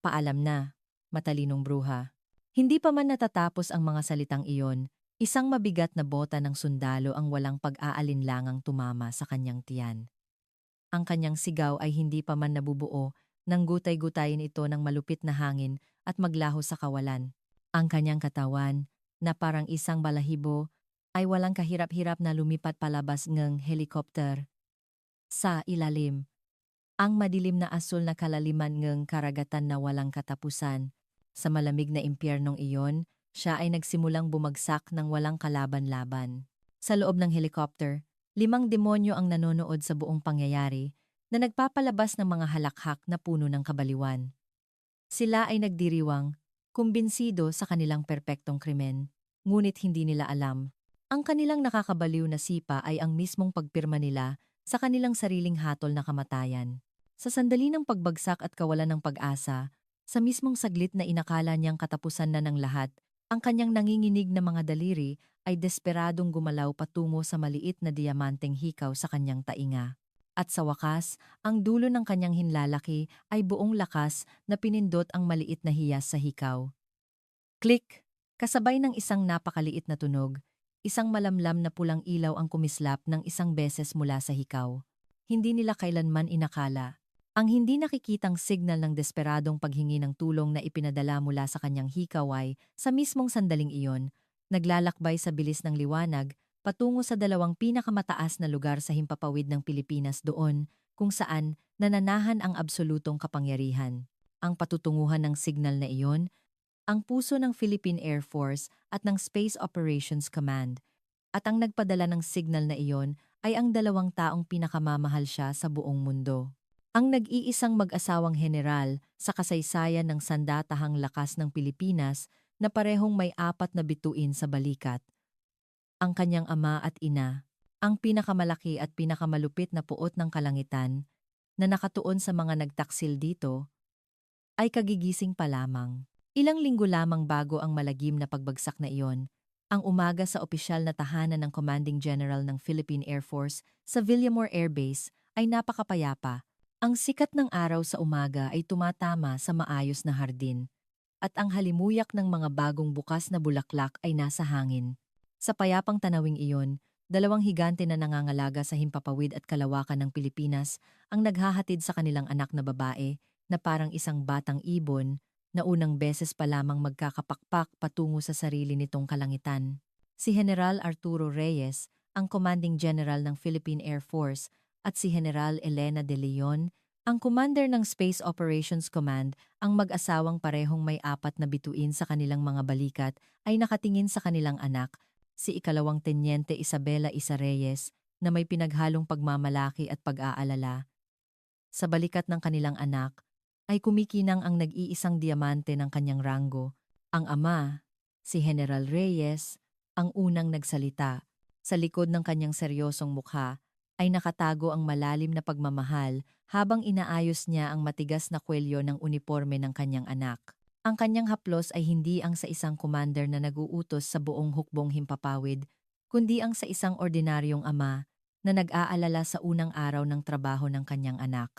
Paalam na, matalinong bruha. Hindi pa man natatapos ang mga salitang iyon, isang mabigat na bota ng sundalo ang walang pag-aalinlangang tumama sa kanyang tiyan. Ang kanyang sigaw ay hindi pa man nabubuo nang gutay-gutayin ito ng malupit na hangin at maglaho sa kawalan. Ang kanyang katawan, na parang isang balahibo, ay walang kahirap-hirap na lumipat palabas ng helicopter. Sa ilalim, ang madilim na asul na kalaliman ng karagatan na walang katapusan. Sa malamig na impyernong iyon, siya ay nagsimulang bumagsak ng walang kalaban-laban. Sa loob ng helicopter, 5 demonyo ang nanonood sa buong pangyayari na nagpapalabas ng mga halakhak na puno ng kabaliwan. Sila ay nagdiriwang, kumbinsido sa kanilang perpektong krimen, ngunit hindi nila alam. Ang kanilang nakakabaliw na sipa ay ang mismong pagpirma nila sa kanilang sariling hatol na kamatayan. Sa sandali ng pagbagsak at kawalan ng pag-asa, sa mismong saglit na inakala niyang katapusan na ng lahat, ang kanyang nanginginig na mga daliri ay desperadong gumalaw patungo sa maliit na diamanteng hikaw sa kanyang tainga. At sa wakas, ang dulo ng kanyang hinlalaki ay buong lakas na pinindot ang maliit na hiyas sa hikaw. Click! Kasabay ng isang napakaliit na tunog, isang malamlam na pulang ilaw ang kumislap ng isang beses mula sa hikaw. Hindi nila kailanman inakala. Ang hindi nakikitang signal ng desperadong paghingi ng tulong na ipinadala mula sa kanyang hikaw ay, sa mismong sandaling iyon, naglalakbay sa bilis ng liwanag patungo sa 2 pinakamataas na lugar sa himpapawid ng Pilipinas doon kung saan nananahan ang absolutong kapangyarihan. Ang patutunguhan ng signal na iyon, ang puso ng Philippine Air Force at ng Space Operations Command, at ang nagpadala ng signal na iyon ay ang 2 taong pinakamamahal siya sa buong mundo. Ang nag-iisang mag-asawang general sa kasaysayan ng sandatahang lakas ng Pilipinas na parehong may 4 na bituin sa balikat. Ang kanyang ama at ina, ang pinakamalaki at pinakamalupit na puot ng kalangitan na nakatuon sa mga nagtaksil dito, ay kagigising pa lamang. Ilang linggo lamang bago ang malagim na pagbagsak na iyon, ang umaga sa opisyal na tahanan ng Commanding General ng Philippine Air Force sa Villamor Air Base ay napakapayapa. Ang sikat ng araw sa umaga ay tumatama sa maayos na hardin, at ang halimuyak ng mga bagong bukas na bulaklak ay nasa hangin. Sa payapang tanawing iyon, 2 higante na nangangalaga sa himpapawid at kalawakan ng Pilipinas ang naghahatid sa kanilang anak na babae na parang isang batang ibon na unang beses pa lamang magkakapakpak patungo sa sarili nitong kalangitan. Si General Arturo Reyes, ang Commanding General ng Philippine Air Force, at si General Elena de Leon, ang commander ng Space Operations Command, ang mag-asawang parehong may 4 na bituin sa kanilang mga balikat, ay nakatingin sa kanilang anak, si ikalawang Tenyente Isabela Isa Reyes, na may pinaghalong pagmamalaki at pag-aalala. Sa balikat ng kanilang anak, ay kumikinang ang nag-iisang diamante ng kanyang ranggo. Ang ama, si General Reyes, ang unang nagsalita. Sa likod ng kanyang seryosong mukha, ay nakatago ang malalim na pagmamahal habang inaayos niya ang matigas na kwelyo ng uniforme ng kanyang anak. Ang kanyang haplos ay hindi ang sa isang commander na nag-uutos sa buong hukbong himpapawid, kundi ang sa isang ordinaryong ama na nag-aalala sa unang araw ng trabaho ng kanyang anak.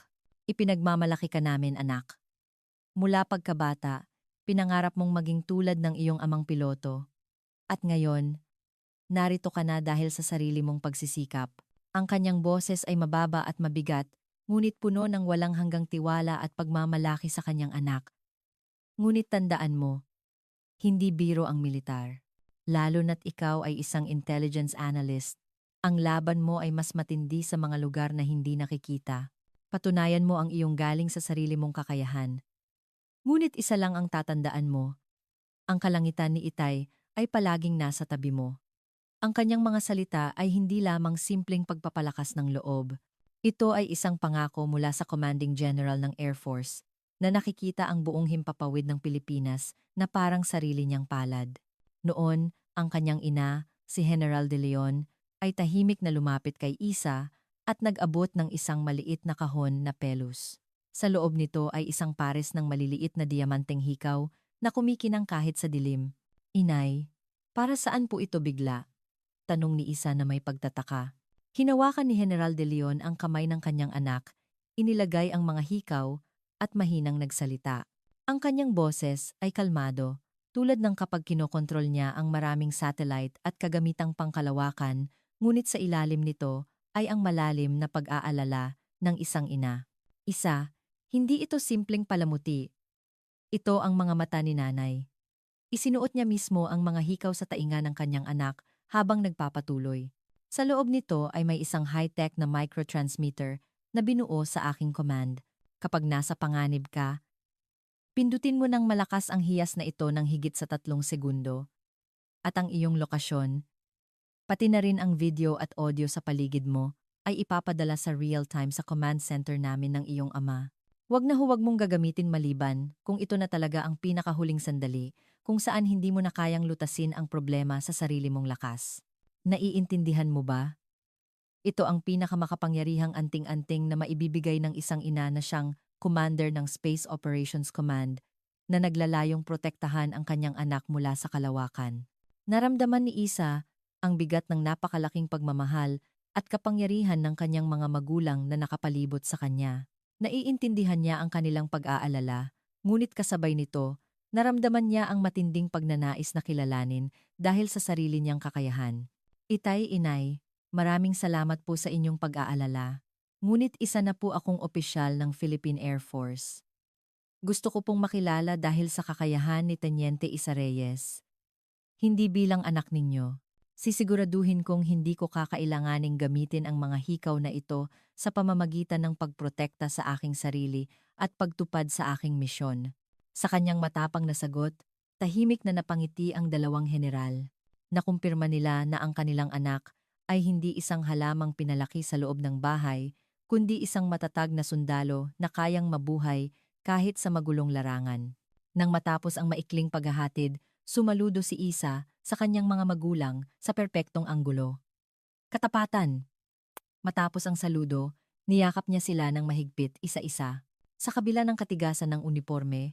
Ipinagmamalaki ka namin, anak. Mula pagkabata, pinangarap mong maging tulad ng iyong amang piloto. At ngayon, narito ka na dahil sa sarili mong pagsisikap. Ang kanyang boses ay mababa at mabigat, ngunit puno ng walang hanggang tiwala at pagmamalaki sa kanyang anak. Ngunit tandaan mo, hindi biro ang militar. Lalo na't ikaw ay isang intelligence analyst. Ang laban mo ay mas matindi sa mga lugar na hindi nakikita. Patunayan mo ang iyong galing sa sarili mong kakayahan. Ngunit isa lang ang tatandaan mo. Ang kalangitan ni Itay ay palaging nasa tabi mo. Ang kanyang mga salita ay hindi lamang simpleng pagpapalakas ng loob. Ito ay isang pangako mula sa Commanding General ng Air Force na nakikita ang buong himpapawid ng Pilipinas na parang sarili niyang palad. Noon, ang kanyang ina, si General de Leon, ay tahimik na lumapit kay Isa at nag-abot ng isang maliit na kahon na pelus. Sa loob nito ay isang pares ng maliliit na diamanteng hikaw na kumikinang kahit sa dilim. Inay, para saan po ito bigla? Tanong ni Isa na may pagtataka. Hinawakan ni General de Leon ang kamay ng kanyang anak, inilagay ang mga hikaw at mahinang nagsalita. Ang kanyang boses ay kalmado, tulad ng kapag kinokontrol niya ang maraming satellite at kagamitang pangkalawakan, ngunit sa ilalim nito ay ang malalim na pag-aalala ng isang ina. Isa, hindi ito simpleng palamuti. Ito ang mga mata ni nanay. Isinuot niya mismo ang mga hikaw sa tainga ng kanyang anak habang nagpapatuloy. Sa loob nito ay may isang high-tech na microtransmitter na binuo sa aking command. Kapag nasa panganib ka, pindutin mo ng malakas ang hiyas na ito ng higit sa 3 segundo at ang iyong lokasyon, pati na rin ang video at audio sa paligid mo, ay ipapadala sa real-time sa command center namin ng iyong ama. Huwag mong gagamitin maliban kung ito na talaga ang pinakahuling sandali kung saan hindi mo na kayang lutasin ang problema sa sarili mong lakas. Naiintindihan mo ba? Ito ang pinakamakapangyarihang anting-anting na maibibigay ng isang ina na siyang commander ng Space Operations Command na naglalayong protektahan ang kanyang anak mula sa kalawakan. Naramdaman ni Isa ang bigat ng napakalaking pagmamahal at kapangyarihan ng kanyang mga magulang na nakapalibot sa kanya. Naiintindihan niya ang kanilang pag-aalala, ngunit kasabay nito, naramdaman niya ang matinding pagnanais na kilalanin dahil sa sarili niyang kakayahan. Itay, inay, maraming salamat po sa inyong pag-aalala. Ngunit isa na po akong opisyal ng Philippine Air Force. Gusto ko pong makilala dahil sa kakayahan ni Teniente Isa Reyes. Hindi bilang anak ninyo. Sisiguraduhin kong hindi ko kakailanganing gamitin ang mga hikaw na ito sa pamamagitan ng pagprotekta sa aking sarili at pagtupad sa aking misyon. Sa kanyang matapang na sagot, tahimik na napangiti ang dalawang general. Nakumpirma nila na ang kanilang anak ay hindi isang halamang pinalaki sa loob ng bahay, kundi isang matatag na sundalo na kayang mabuhay kahit sa magulong larangan. Nang matapos ang maikling paghahatid, sumaludo si Isa sa kanyang mga magulang sa perpektong anggulo. Katapatan! Matapos ang saludo, niyakap niya sila ng mahigpit isa-isa. Sa kabila ng katigasan ng uniforme,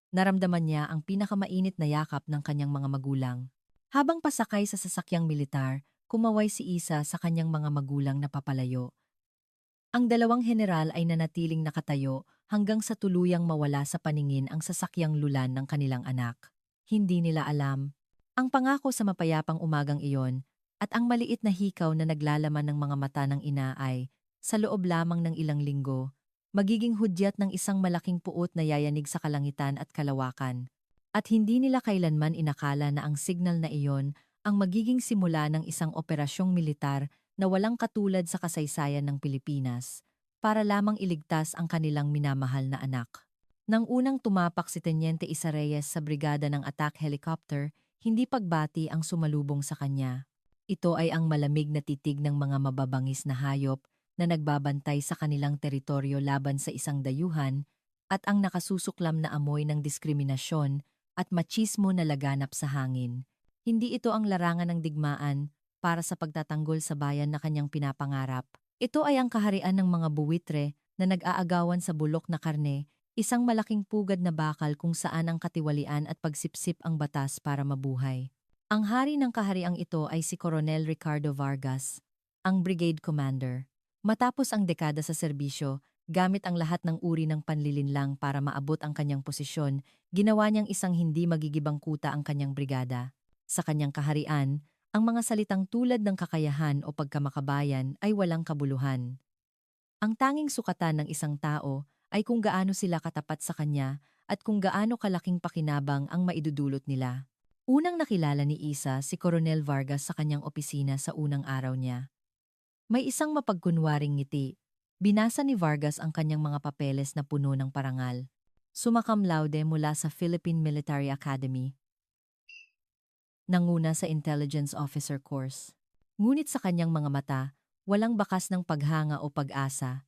naramdaman niya ang pinakamainit na yakap ng kanyang mga magulang. Habang pasakay sa sasakyang militar, kumaway si Isa sa kanyang mga magulang na papalayo. Ang dalawang general ay nanatiling nakatayo hanggang sa tuluyang mawala sa paningin ang sasakyang lulan ng kanilang anak. Hindi nila alam ang pangako sa mapayapang umagang iyon at ang maliit na hikaw na naglalaman ng mga mata ng ina ay, sa loob lamang ng ilang linggo, magiging hudyat ng isang malaking puot na yayanig sa kalangitan at kalawakan. At hindi nila kailanman inakala na ang signal na iyon ang magiging simula ng isang operasyong militar na walang katulad sa kasaysayan ng Pilipinas para lamang iligtas ang kanilang minamahal na anak. Nang unang tumapak si Teniente Isa Reyes sa brigada ng attack helicopter, hindi pagbati ang sumalubong sa kanya. Ito ay ang malamig na titig ng mga mababangis na hayop na nagbabantay sa kanilang teritoryo laban sa isang dayuhan at ang nakasusuklam na amoy ng diskriminasyon at machismo na laganap sa hangin. Hindi ito ang larangan ng digmaan para sa pagtatanggol sa bayan na kanyang pinapangarap. Ito ay ang kaharian ng mga buwitre na nag-aagawan sa bulok na karne, isang malaking pugad na bakal kung saan ang katiwalian at pagsipsip ang batas para mabuhay. Ang hari ng kahariang ito ay si Coronel Ricardo Vargas, ang brigade commander. Matapos ang dekada sa serbisyo, gamit ang lahat ng uri ng panlilinlang para maabot ang kanyang posisyon, ginawa niyang isang hindi magigibang kuta ang kanyang brigada. Sa kanyang kaharian, ang mga salitang tulad ng kakayahan o pagkamakabayan ay walang kabuluhan. Ang tanging sukatan ng isang tao ay kung gaano sila katapat sa kanya at kung gaano kalaking pakinabang ang maidudulot nila. Unang nakilala ni Isa si Coronel Vargas sa kanyang opisina sa unang araw niya. May isang mapagkunwaring ngiti. Binasa ni Vargas ang kanyang mga papeles na puno ng parangal. Summa cum laude mula sa Philippine Military Academy. Nanguna sa Intelligence Officer Course. Ngunit sa kanyang mga mata, walang bakas ng paghanga o pag-asa.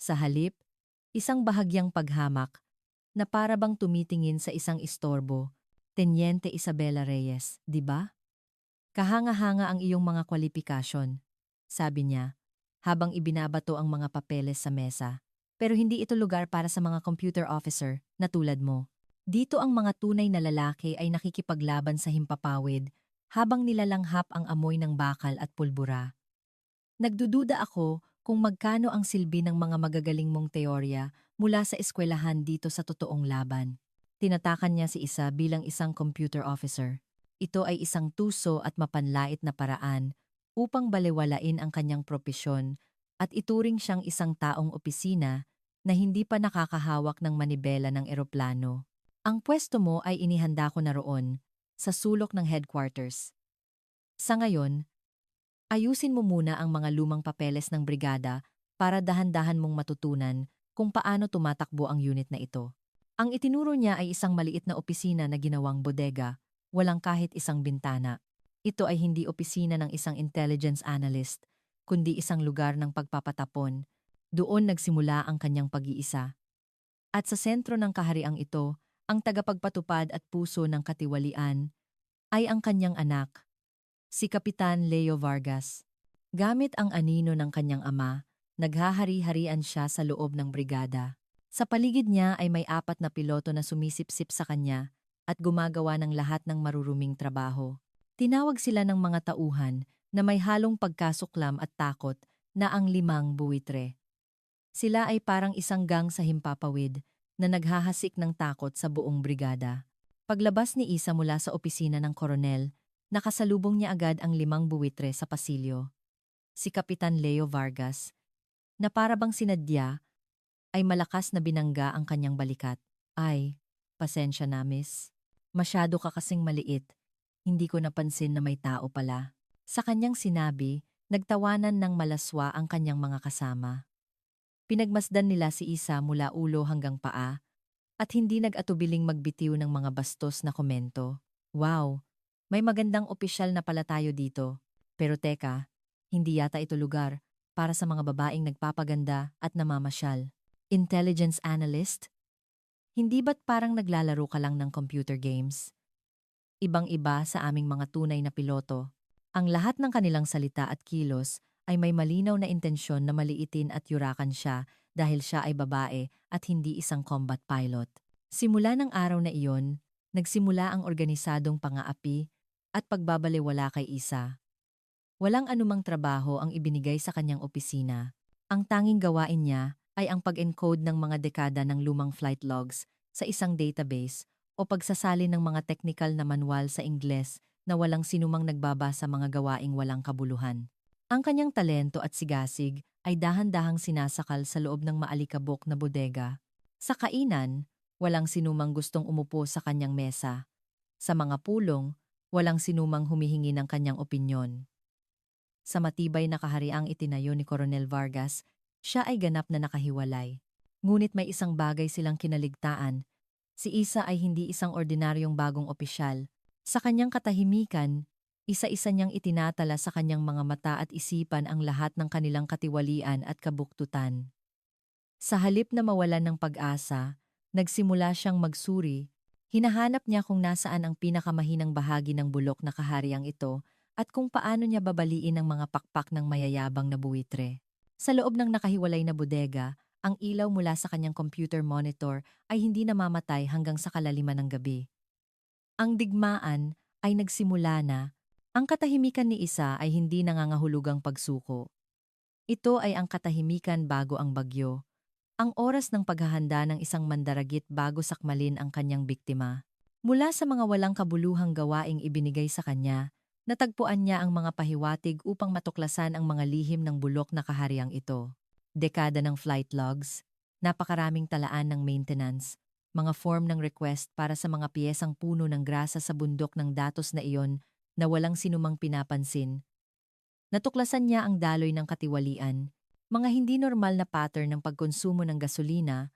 Sa halip, isang bahagyang paghamak na para bang tumitingin sa isang istorbo. Teniente Isabela Reyes, di ba? Kahanga-hanga ang iyong mga kwalifikasyon, sabi niya, habang ibinabato ang mga papeles sa mesa. Pero hindi ito lugar para sa mga computer officer na tulad mo. Dito ang mga tunay na lalaki ay nakikipaglaban sa himpapawid habang nilalanghap ang amoy ng bakal at pulbura. Nagdududa ako kung magkano ang silbi ng mga magagaling mong teorya mula sa eskwelahan dito sa totoong laban. Tinatakan niya si Isa bilang isang computer officer. Ito ay isang tuso at mapanlait na paraan upang balewalain ang kanyang propesyon at ituring siyang isang taong opisina na hindi pa nakakahawak ng manibela ng eroplano. Ang pwesto mo ay inihanda ko na roon, sa sulok ng headquarters. Sa ngayon, ayusin mo muna ang mga lumang papeles ng brigada para dahan-dahan mong matutunan kung paano tumatakbo ang unit na ito. Ang itinuro niya ay isang maliit na opisina na ginawang bodega, walang kahit isang bintana. Ito ay hindi opisina ng isang intelligence analyst, kundi isang lugar ng pagpapatapon. Doon nagsimula ang kanyang pag-iisa. At sa sentro ng kahariang ito, ang tagapagpatupad at puso ng katiwalian ay ang kanyang anak, si Kapitan Leo Vargas. Gamit ang anino ng kanyang ama, naghahari-harian siya sa loob ng brigada. Sa paligid niya ay may 4 na piloto na sumisipsip sa kanya at gumagawa ng lahat ng maruruming trabaho. Tinawag sila ng mga tauhan na may halong pagkasuklam at takot na ang 5 buwitre. Sila ay parang isang gang sa himpapawid na naghahasik ng takot sa buong brigada. Paglabas ni Isa mula sa opisina ng koronel, nakasalubong niya agad ang 5 buwitre sa pasilyo. Si Kapitan Leo Vargas, na parabang sinadya, ay malakas na binangga ang kanyang balikat. Ay, pasensya na miss. Masyado ka kasing maliit. Hindi ko napansin na may tao pala. Sa kanyang sinabi, nagtawanan ng malaswa ang kanyang mga kasama. Pinagmasdan nila si Isa mula ulo hanggang paa at hindi nag-atubiling magbitiw ng mga bastos na komento. Wow, may magandang opisyal na pala tayo dito. Pero teka, hindi yata ito lugar para sa mga babaeng nagpapaganda at namamasyal. Intelligence analyst? Hindi ba't parang naglalaro ka lang ng computer games? Ibang-iba sa aming mga tunay na piloto. Ang lahat ng kanilang salita at kilos ay may malinaw na intensyon na maliitin at yurakan siya dahil siya ay babae at hindi isang combat pilot. Simula ng araw na iyon, nagsimula ang organisadong pang-aapi at pagbabalewala kay Isa. Walang anumang trabaho ang ibinigay sa kanyang opisina. Ang tanging gawain niya ay ang pag-encode ng mga dekada ng lumang flight logs sa isang database o pagsasalin ng mga teknikal na manual sa Ingles na walang sinumang nagbabasa mga gawaing walang kabuluhan. Ang kanyang talento at sigasig ay dahan-dahang sinasakal sa loob ng maalikabok na bodega. Sa kainan, walang sinumang gustong umupo sa kanyang mesa. Sa mga pulong, walang sinumang humihingi ng kanyang opinyon. Sa matibay na kahariang itinayo ni Coronel Vargas, siya ay ganap na nakahiwalay. Ngunit may isang bagay silang kinaligtaan. Si Isa ay hindi isang ordinaryong bagong opisyal. Sa kanyang katahimikan, isa-isa niyang itinatala sa kanyang mga mata at isipan ang lahat ng kanilang katiwalian at kabuktutan. Sa halip na mawalan ng pag-asa, nagsimula siyang magsuri. Hinahanap niya kung nasaan ang pinakamahinang bahagi ng bulok na kahariang ito at kung paano niya babaliin ang mga pakpak ng mayayabang na buwitre. Sa loob ng nakahiwalay na bodega, ang ilaw mula sa kanyang computer monitor ay hindi namamatay hanggang sa kalaliman ng gabi. Ang digmaan ay nagsimula na. Ang katahimikan ni Isa ay hindi nangangahulugang pagsuko. Ito ay ang katahimikan bago ang bagyo. Ang oras ng paghahanda ng isang mandaragit bago sakmalin ang kanyang biktima. Mula sa mga walang kabuluhang gawaing ibinigay sa kanya, natagpuan niya ang mga pahiwatig upang matuklasan ang mga lihim ng bulok na kahariang ito. Dekada ng flight logs, napakaraming talaan ng maintenance, mga form ng request para sa mga piyesang puno ng grasa sa bundok ng datos na iyon na walang sinumang pinapansin. Natuklasan niya ang daloy ng katiwalian, mga hindi normal na pattern ng pagkonsumo ng gasolina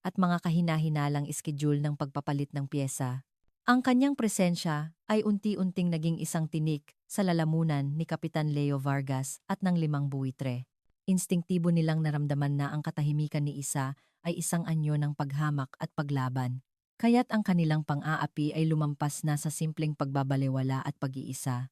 at mga kahinahinalang schedule ng pagpapalit ng piyesa. Ang kanyang presensya ay unti-unting naging isang tinik sa lalamunan ni Kapitan Leo Vargas at ng 5 buwitre. Instingtibo nilang naramdaman na ang katahimikan ni Isa ay isang anyo ng paghamak at paglaban. Kaya't ang kanilang pang-aapi ay lumampas na sa simpleng pagbabalewala at pag-iisa.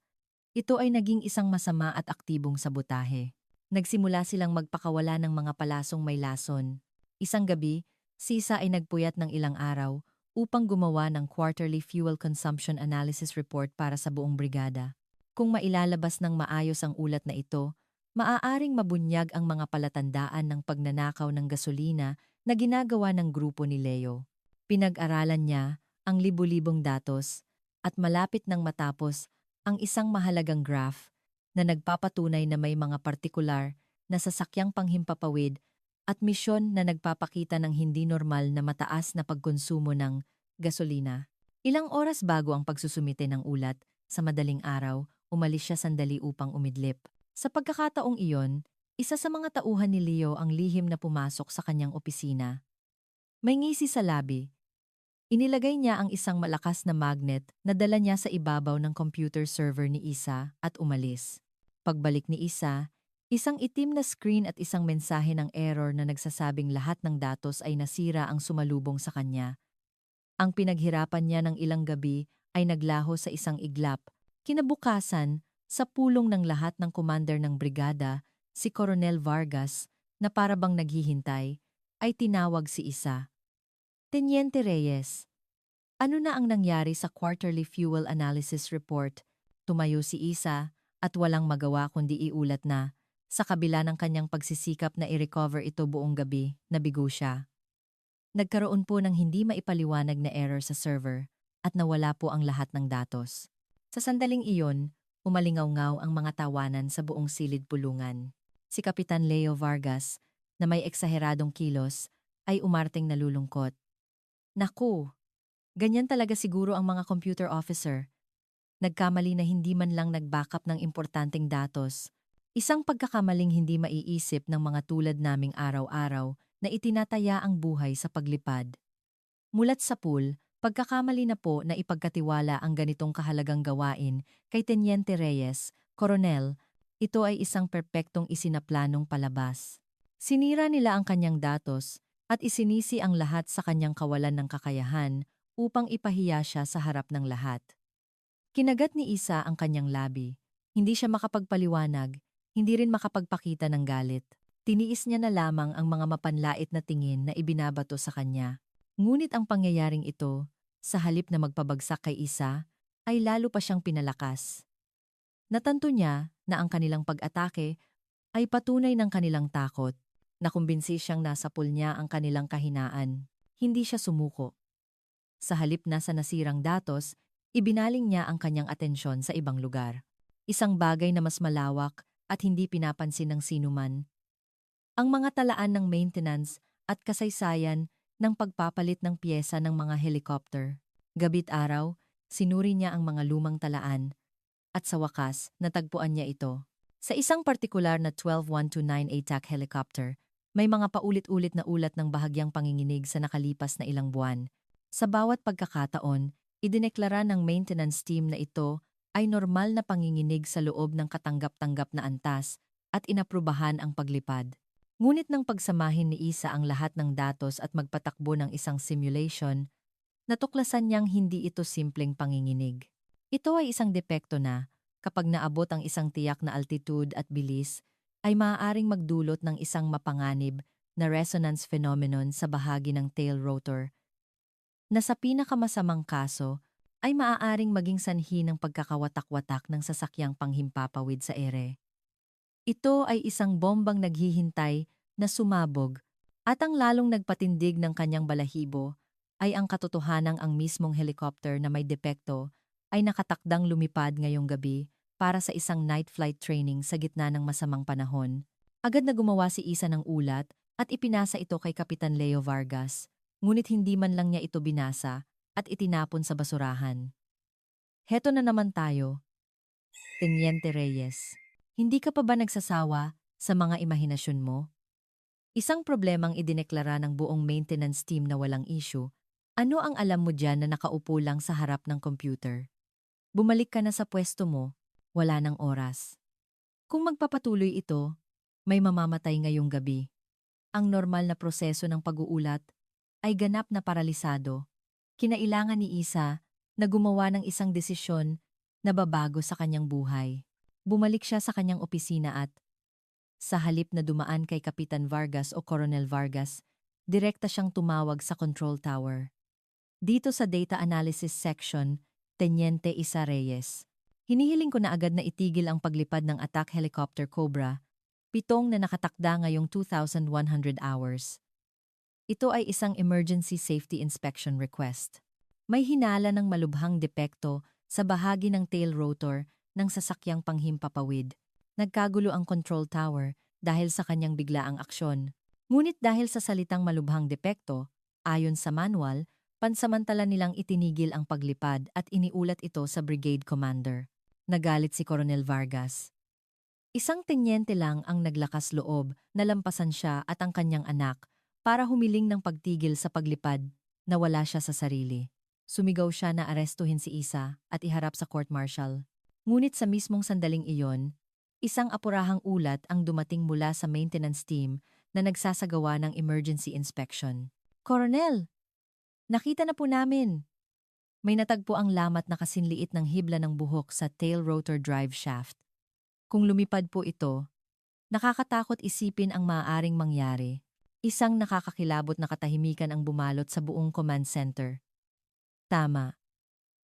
Ito ay naging isang masama at aktibong sabotahe. Nagsimula silang magpakawala ng mga palasong may lason. Isang gabi, si Isa ay nagpuyat ng ilang araw upang gumawa ng quarterly fuel consumption analysis report para sa buong brigada. Kung mailalabas ng maayos ang ulat na ito, maaaring mabunyag ang mga palatandaan ng pagnanakaw ng gasolina na ginagawa ng grupo ni Leo. Pinag-aralan niya ang libu-libong datos at malapit nang matapos ang isang mahalagang graph na nagpapatunay na may mga partikular na sasakyang panghimpapawid at misyon na nagpapakita ng hindi normal na mataas na pagkonsumo ng gasolina. Ilang oras bago ang pagsusumite ng ulat, sa madaling araw, umalis siya sandali upang umidlip. Sa pagkakataong iyon, isa sa mga tauhan ni Leo ang lihim na pumasok sa kanyang opisina. May ngisi sa labi. Inilagay niya ang isang malakas na magnet na dala niya sa ibabaw ng computer server ni Isa at umalis. Pagbalik ni Isa, isang itim na screen at isang mensahe ng error na nagsasabing lahat ng datos ay nasira ang sumalubong sa kanya. Ang pinaghirapan niya ng ilang gabi ay naglaho sa isang iglap. Kinabukasan, sa pulong ng lahat ng commander ng brigada, si Coronel Vargas, na parabang naghihintay, ay tinawag si Isa. Teniente Reyes, ano na ang nangyari sa quarterly fuel analysis report? Tumayo si Isa at walang magawa kundi iulat na, sa kabila ng kanyang pagsisikap na i-recover ito buong gabi, nabigo siya. Nagkaroon po ng hindi maipaliwanag na error sa server at nawala po ang lahat ng datos. Sa sandaling iyon, umalingaw-ngaw ang mga tawanan sa buong silid pulungan. Si Kapitan Leo Vargas, na may eksaheradong kilos, ay umarting nalulungkot. Naku! Ganyan talaga siguro ang mga computer officer. Nagkamali na hindi man lang nag-backup ng importanteng datos. Isang pagkakamaling hindi maiisip ng mga tulad naming araw-araw na itinataya ang buhay sa paglipad. Mulat sa pool, pagkakamali na po na ipagkatiwala ang ganitong kahalagang gawain kay Teniente Reyes, Koronel, ito ay isang perpektong isinaplanong palabas. Sinira nila ang kanyang datos at isinisi ang lahat sa kanyang kawalan ng kakayahan upang ipahiya siya sa harap ng lahat. Kinagat ni Isa ang kanyang labi. Hindi siya makapagpaliwanag, hindi rin makapagpakita ng galit. Tiniis niya na lamang ang mga mapanlait na tingin na ibinabato sa kanya. Ngunit ang pangyayaring ito, sa halip na magpabagsak kay Isa, ay lalo pa siyang pinalakas. Natanto niya na ang kanilang pag-atake ay patunay ng kanilang takot. Nakumbinsi siyang nasa pool niya ang kanilang kahinaan. Hindi siya sumuko. Sa halip na sa nasirang datos, ibinaling niya ang kanyang atensyon sa ibang lugar. Isang bagay na mas malawak at hindi pinapansin ng sinuman. Ang mga talaan ng maintenance at kasaysayan ng pagpapalit ng piyesa ng mga helicopter. Gabit araw, sinuri niya ang mga lumang talaan at sa wakas, natagpuan niya ito. Sa isang partikular na 12129 ATAC helicopter, may mga paulit-ulit na ulat ng bahagyang panginginig sa nakalipas na ilang buwan. Sa bawat pagkakataon, idineklara ng maintenance team na ito ay normal na panginginig sa loob ng katanggap-tanggap na antas at inaprubahan ang paglipad. Ngunit nang pagsamahin ni Isa ang lahat ng datos at magpatakbo ng isang simulation, natuklasan niyang hindi ito simpleng panginginig. Ito ay isang depekto na, kapag naabot ang isang tiyak na altitude at bilis, ay maaaring magdulot ng isang mapanganib na resonance phenomenon sa bahagi ng tail rotor, na sa pinakamasamang kaso ay maaaring maging sanhi ng pagkakawatak-watak ng sasakyang panghimpapawid sa ere. Ito ay isang bombang naghihintay na sumabog at ang lalong nagpatindig ng kanyang balahibo ay ang katotohanang ang mismong helicopter na may depekto ay nakatakdang lumipad ngayong gabi para sa isang night flight training sa gitna ng masamang panahon. Agad na gumawa si Isa ng ulat at ipinasa ito kay Kapitan Leo Vargas, ngunit hindi man lang niya ito binasa at itinapon sa basurahan. Heto na naman tayo, Teniente Reyes. Hindi ka pa ba nagsasawa sa mga imahinasyon mo? Isang problemang idineklara ng buong maintenance team na walang issue. Ano ang alam mo dyan na nakaupo lang sa harap ng computer? Bumalik ka na sa pwesto mo, wala ng oras. Kung magpapatuloy ito, may mamamatay ngayong gabi. Ang normal na proseso ng pag-uulat ay ganap na paralisado. Kinailangan ni Isa na gumawa ng isang desisyon na babago sa kanyang buhay. Bumalik siya sa kanyang opisina at, sa halip na dumaan kay Kapitan Vargas o Coronel Vargas, direkta siyang tumawag sa control tower. Dito sa data analysis section, Teniente Isa Reyes. Hinihiling ko na agad na itigil ang paglipad ng attack helicopter Cobra pitong na nakatakda ngayong 2,100 hours. Ito ay isang emergency safety inspection request. May hinala ng malubhang depekto sa bahagi ng tail rotor ng sasakyang panghimpapawid. Nagkagulo ang control tower dahil sa kanyang biglaang aksyon. Ngunit dahil sa salitang malubhang depekto, ayon sa manual, pansamantala nilang itinigil ang paglipad at iniulat ito sa brigade commander. Nagalit si Coronel Vargas. Isang tenyente lang ang naglakas loob, nalampasan siya at ang kanyang anak para humiling ng pagtigil sa paglipad na wala siya sa sarili. Sumigaw siya na arestuhin si Isa at iharap sa court-martial. Ngunit sa mismong sandaling iyon, isang apurahang ulat ang dumating mula sa maintenance team na nagsasagawa ng emergency inspection. Coronel, nakita na po namin. May natagpo ang lamat na kasinliit ng hibla ng buhok sa tail rotor drive shaft. Kung lumipad po ito, nakakatakot isipin ang maaaring mangyari. Isang nakakakilabot na katahimikan ang bumalot sa buong command center. Tama.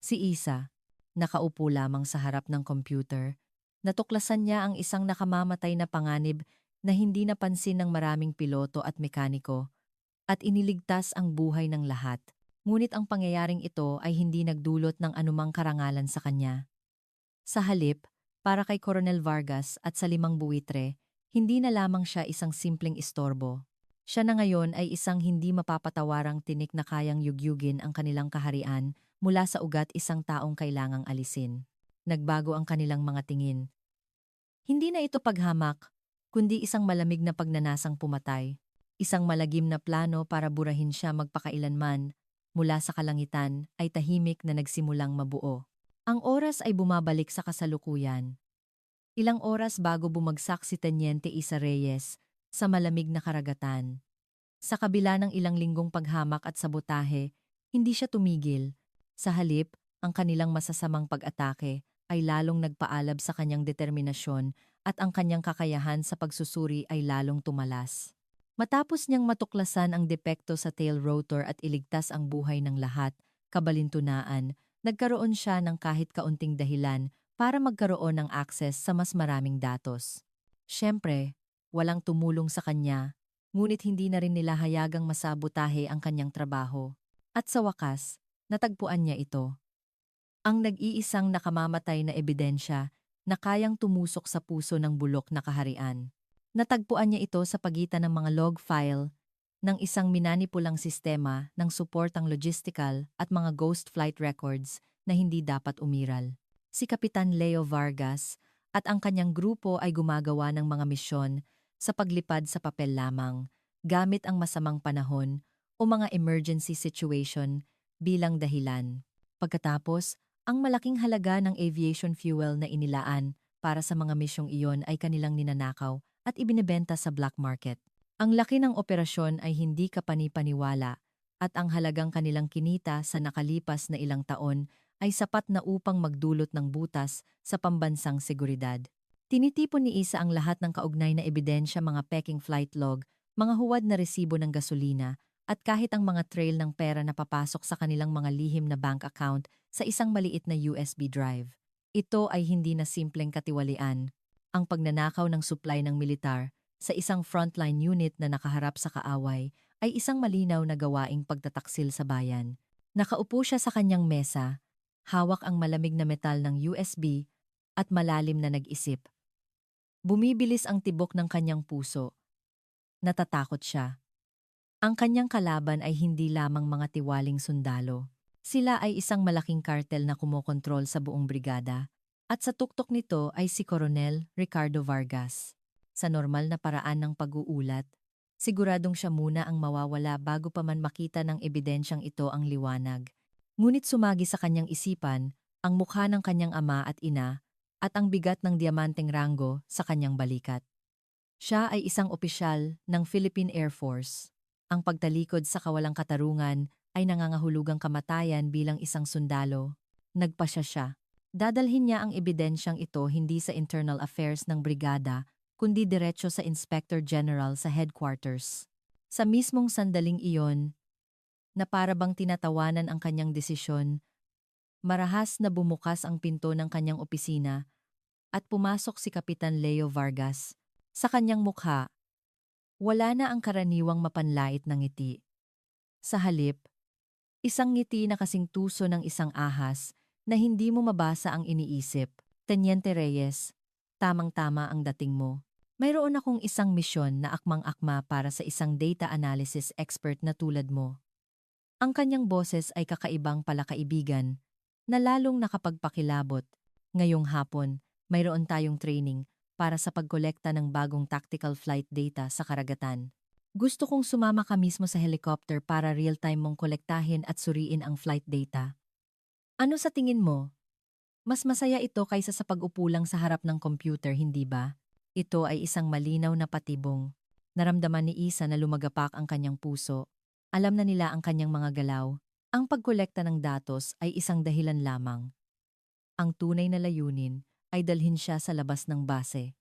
Si Isa, nakaupo lamang sa harap ng computer, natuklasan niya ang isang nakamamatay na panganib na hindi napansin ng maraming piloto at mekaniko at iniligtas ang buhay ng lahat. Ngunit ang pangyayaring ito ay hindi nagdulot ng anumang karangalan sa kanya. Sa halip, para kay Coronel Vargas at sa 5 buwitre, hindi na lamang siya isang simpleng istorbo. Siya na ngayon ay isang hindi mapapatawarang tinik na kayang yugyugin ang kanilang kaharian mula sa ugat isang taong kailangang alisin. Nagbago ang kanilang mga tingin. Hindi na ito paghamak, kundi isang malamig na pagnanasang pumatay. Isang malagim na plano para burahin siya magpakailanman, mula sa kalangitan ay tahimik na nagsimulang mabuo. Ang oras ay bumabalik sa kasalukuyan. Ilang oras bago bumagsak si Teniente Isa Reyes sa malamig na karagatan. Sa kabila ng ilang linggong paghamak at sabotahe, hindi siya tumigil. Sa halip, ang kanilang masasamang pag-atake ay lalong nagpaalab sa kanyang determinasyon at ang kanyang kakayahan sa pagsusuri ay lalong tumalas. Matapos niyang matuklasan ang depekto sa tail rotor at iligtas ang buhay ng lahat, kabalintunaan, nagkaroon siya ng kahit kaunting dahilan para magkaroon ng akses sa mas maraming datos. Siyempre, walang tumulong sa kanya, ngunit hindi na rin nila hayagang masabotahe ang kanyang trabaho. At sa wakas, natagpuan niya ito. Ang nag-iisang nakamamatay na ebidensya na kayang tumusok sa puso ng bulok na kaharian. Natagpuan niya ito sa pagitan ng mga log file ng isang minanipulang sistema ng suportang logistical at mga ghost flight records na hindi dapat umiral. Si Kapitan Leo Vargas at ang kanyang grupo ay gumagawa ng mga misyon sa paglipad sa papel lamang, gamit ang masamang panahon o mga emergency situation bilang dahilan. Pagkatapos, ang malaking halaga ng aviation fuel na inilaan para sa mga misyong iyon ay kanilang ninanakaw at ibinebenta sa black market. Ang laki ng operasyon ay hindi kapani-paniwala at ang halagang kanilang kinita sa nakalipas na ilang taon ay sapat na upang magdulot ng butas sa pambansang seguridad. Tinitipon ni Isa ang lahat ng kaugnay na ebidensya, mga peking flight log, mga huwad na resibo ng gasolina, at kahit ang mga trail ng pera na papasok sa kanilang mga lihim na bank account sa isang maliit na USB drive. Ito ay hindi na simpleng katiwalian. Ang pagnanakaw ng supply ng militar sa isang frontline unit na nakaharap sa kaaway ay isang malinaw na gawaing pagtataksil sa bayan. Nakaupo siya sa kanyang mesa, hawak ang malamig na metal ng USB at malalim na nag-isip. Bumibilis ang tibok ng kanyang puso. Natatakot siya. Ang kanyang kalaban ay hindi lamang mga tiwaling sundalo. Sila ay isang malaking kartel na kumokontrol sa buong brigada, at sa tuktok nito ay si Coronel Ricardo Vargas. Sa normal na paraan ng pag-uulat, siguradong siya muna ang mawawala bago pa man makita ng ebidensyang ito ang liwanag. Ngunit sumagi sa kanyang isipan ang mukha ng kanyang ama at ina at ang bigat ng diamanteng ranggo sa kanyang balikat. Siya ay isang opisyal ng Philippine Air Force. Ang pagtalikod sa kawalang katarungan ay nangangahulugang kamatayan bilang isang sundalo. Nagpasya siya. Dadalhin niya ang ebidensyang ito hindi sa internal affairs ng brigada, kundi diretso sa Inspector General sa headquarters. Sa mismong sandaling iyon, na para bang tinatawanan ang kanyang desisyon, marahas na bumukas ang pinto ng kanyang opisina at pumasok si Kapitan Leo Vargas Sa kanyang mukha, wala na ang karaniwang mapanlait na ngiti. Sa halip, isang ngiti na kasing tuso ng isang ahas na hindi mo mabasa ang iniisip. Teniente Reyes, tamang-tama ang dating mo. Mayroon akong isang misyon na akmang-akma para sa isang data analysis expert na tulad mo. Ang kanyang boses ay kakaibang palakaibigan na lalong nakapagpakilabot. Ngayong hapon, mayroon tayong training para sa pagkolekta ng bagong tactical flight data sa karagatan. Gusto kong sumama ka mismo sa helicopter para real-time mong kolektahin at suriin ang flight data. Ano sa tingin mo? Mas masaya ito kaysa sa pag-upo lang sa harap ng computer, hindi ba? Ito ay isang malinaw na patibong. Naramdaman ni Isa na lumagapak ang kanyang puso. Alam na nila ang kanyang mga galaw. Ang pagkolekta ng datos ay isang dahilan lamang. Ang tunay na layunin ay dalhin siya sa labas ng base.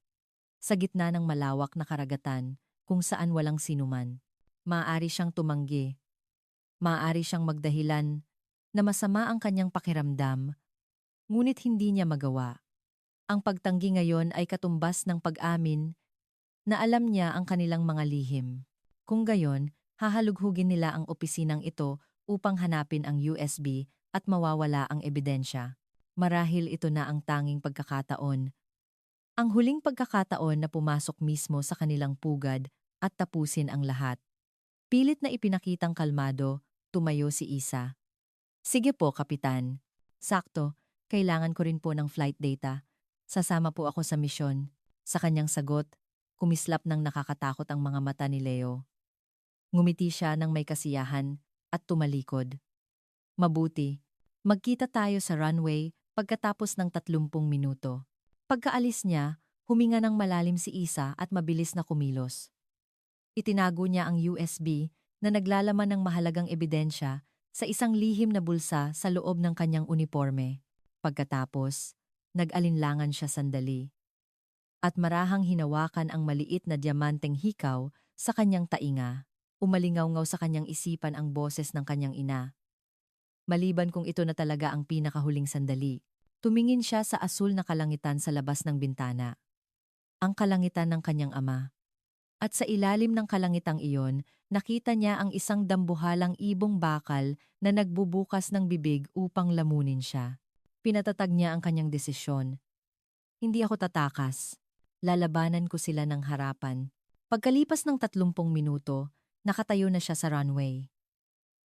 Sa gitna ng malawak na karagatan, kung saan walang sinuman. Maaari siyang tumanggi. Maaari siyang magdahilan na masama ang kanyang pakiramdam, ngunit hindi niya magawa. Ang pagtanggi ngayon ay katumbas ng pag-amin na alam niya ang kanilang mga lihim. Kung gayon, hahalughugin nila ang opisinang ito upang hanapin ang USB at mawawala ang ebidensya. Marahil ito na ang tanging pagkakataon. Ang huling pagkakataon na pumasok mismo sa kanilang pugad at tapusin ang lahat. Pilit na ipinakitang kalmado, tumayo si Isa. Sige po, Kapitan. Sakto, kailangan ko rin po ng flight data. Sasama po ako sa misyon. Sa kanyang sagot, kumislap ng nakakatakot ang mga mata ni Leo. Ngumiti siya ng may kasiyahan at tumalikod. Mabuti, magkita tayo sa runway pagkatapos ng 30 minuto. Pagkaalis niya, huminga ng malalim si Isa at mabilis na kumilos. Itinago niya ang USB na naglalaman ng mahalagang ebidensya sa isang lihim na bulsa sa loob ng kanyang uniforme. Pagkatapos, nag-alinlangan siya sandali. At marahang hinawakan ang maliit na diamanteng hikaw sa kanyang tainga. Umalingaw-ngaw sa kanyang isipan ang boses ng kanyang ina. Maliban kung ito na talaga ang pinakahuling sandali, tumingin siya sa asul na kalangitan sa labas ng bintana. Ang kalangitan ng kanyang ama. At sa ilalim ng kalangitang iyon, nakita niya ang isang dambuhalang ibong bakal na nagbubukas ng bibig upang lamunin siya. Pinatatag niya ang kanyang desisyon. Hindi ako tatakas. Lalabanan ko sila ng harapan. Pagkalipas ng 30 minuto, nakatayo na siya sa runway.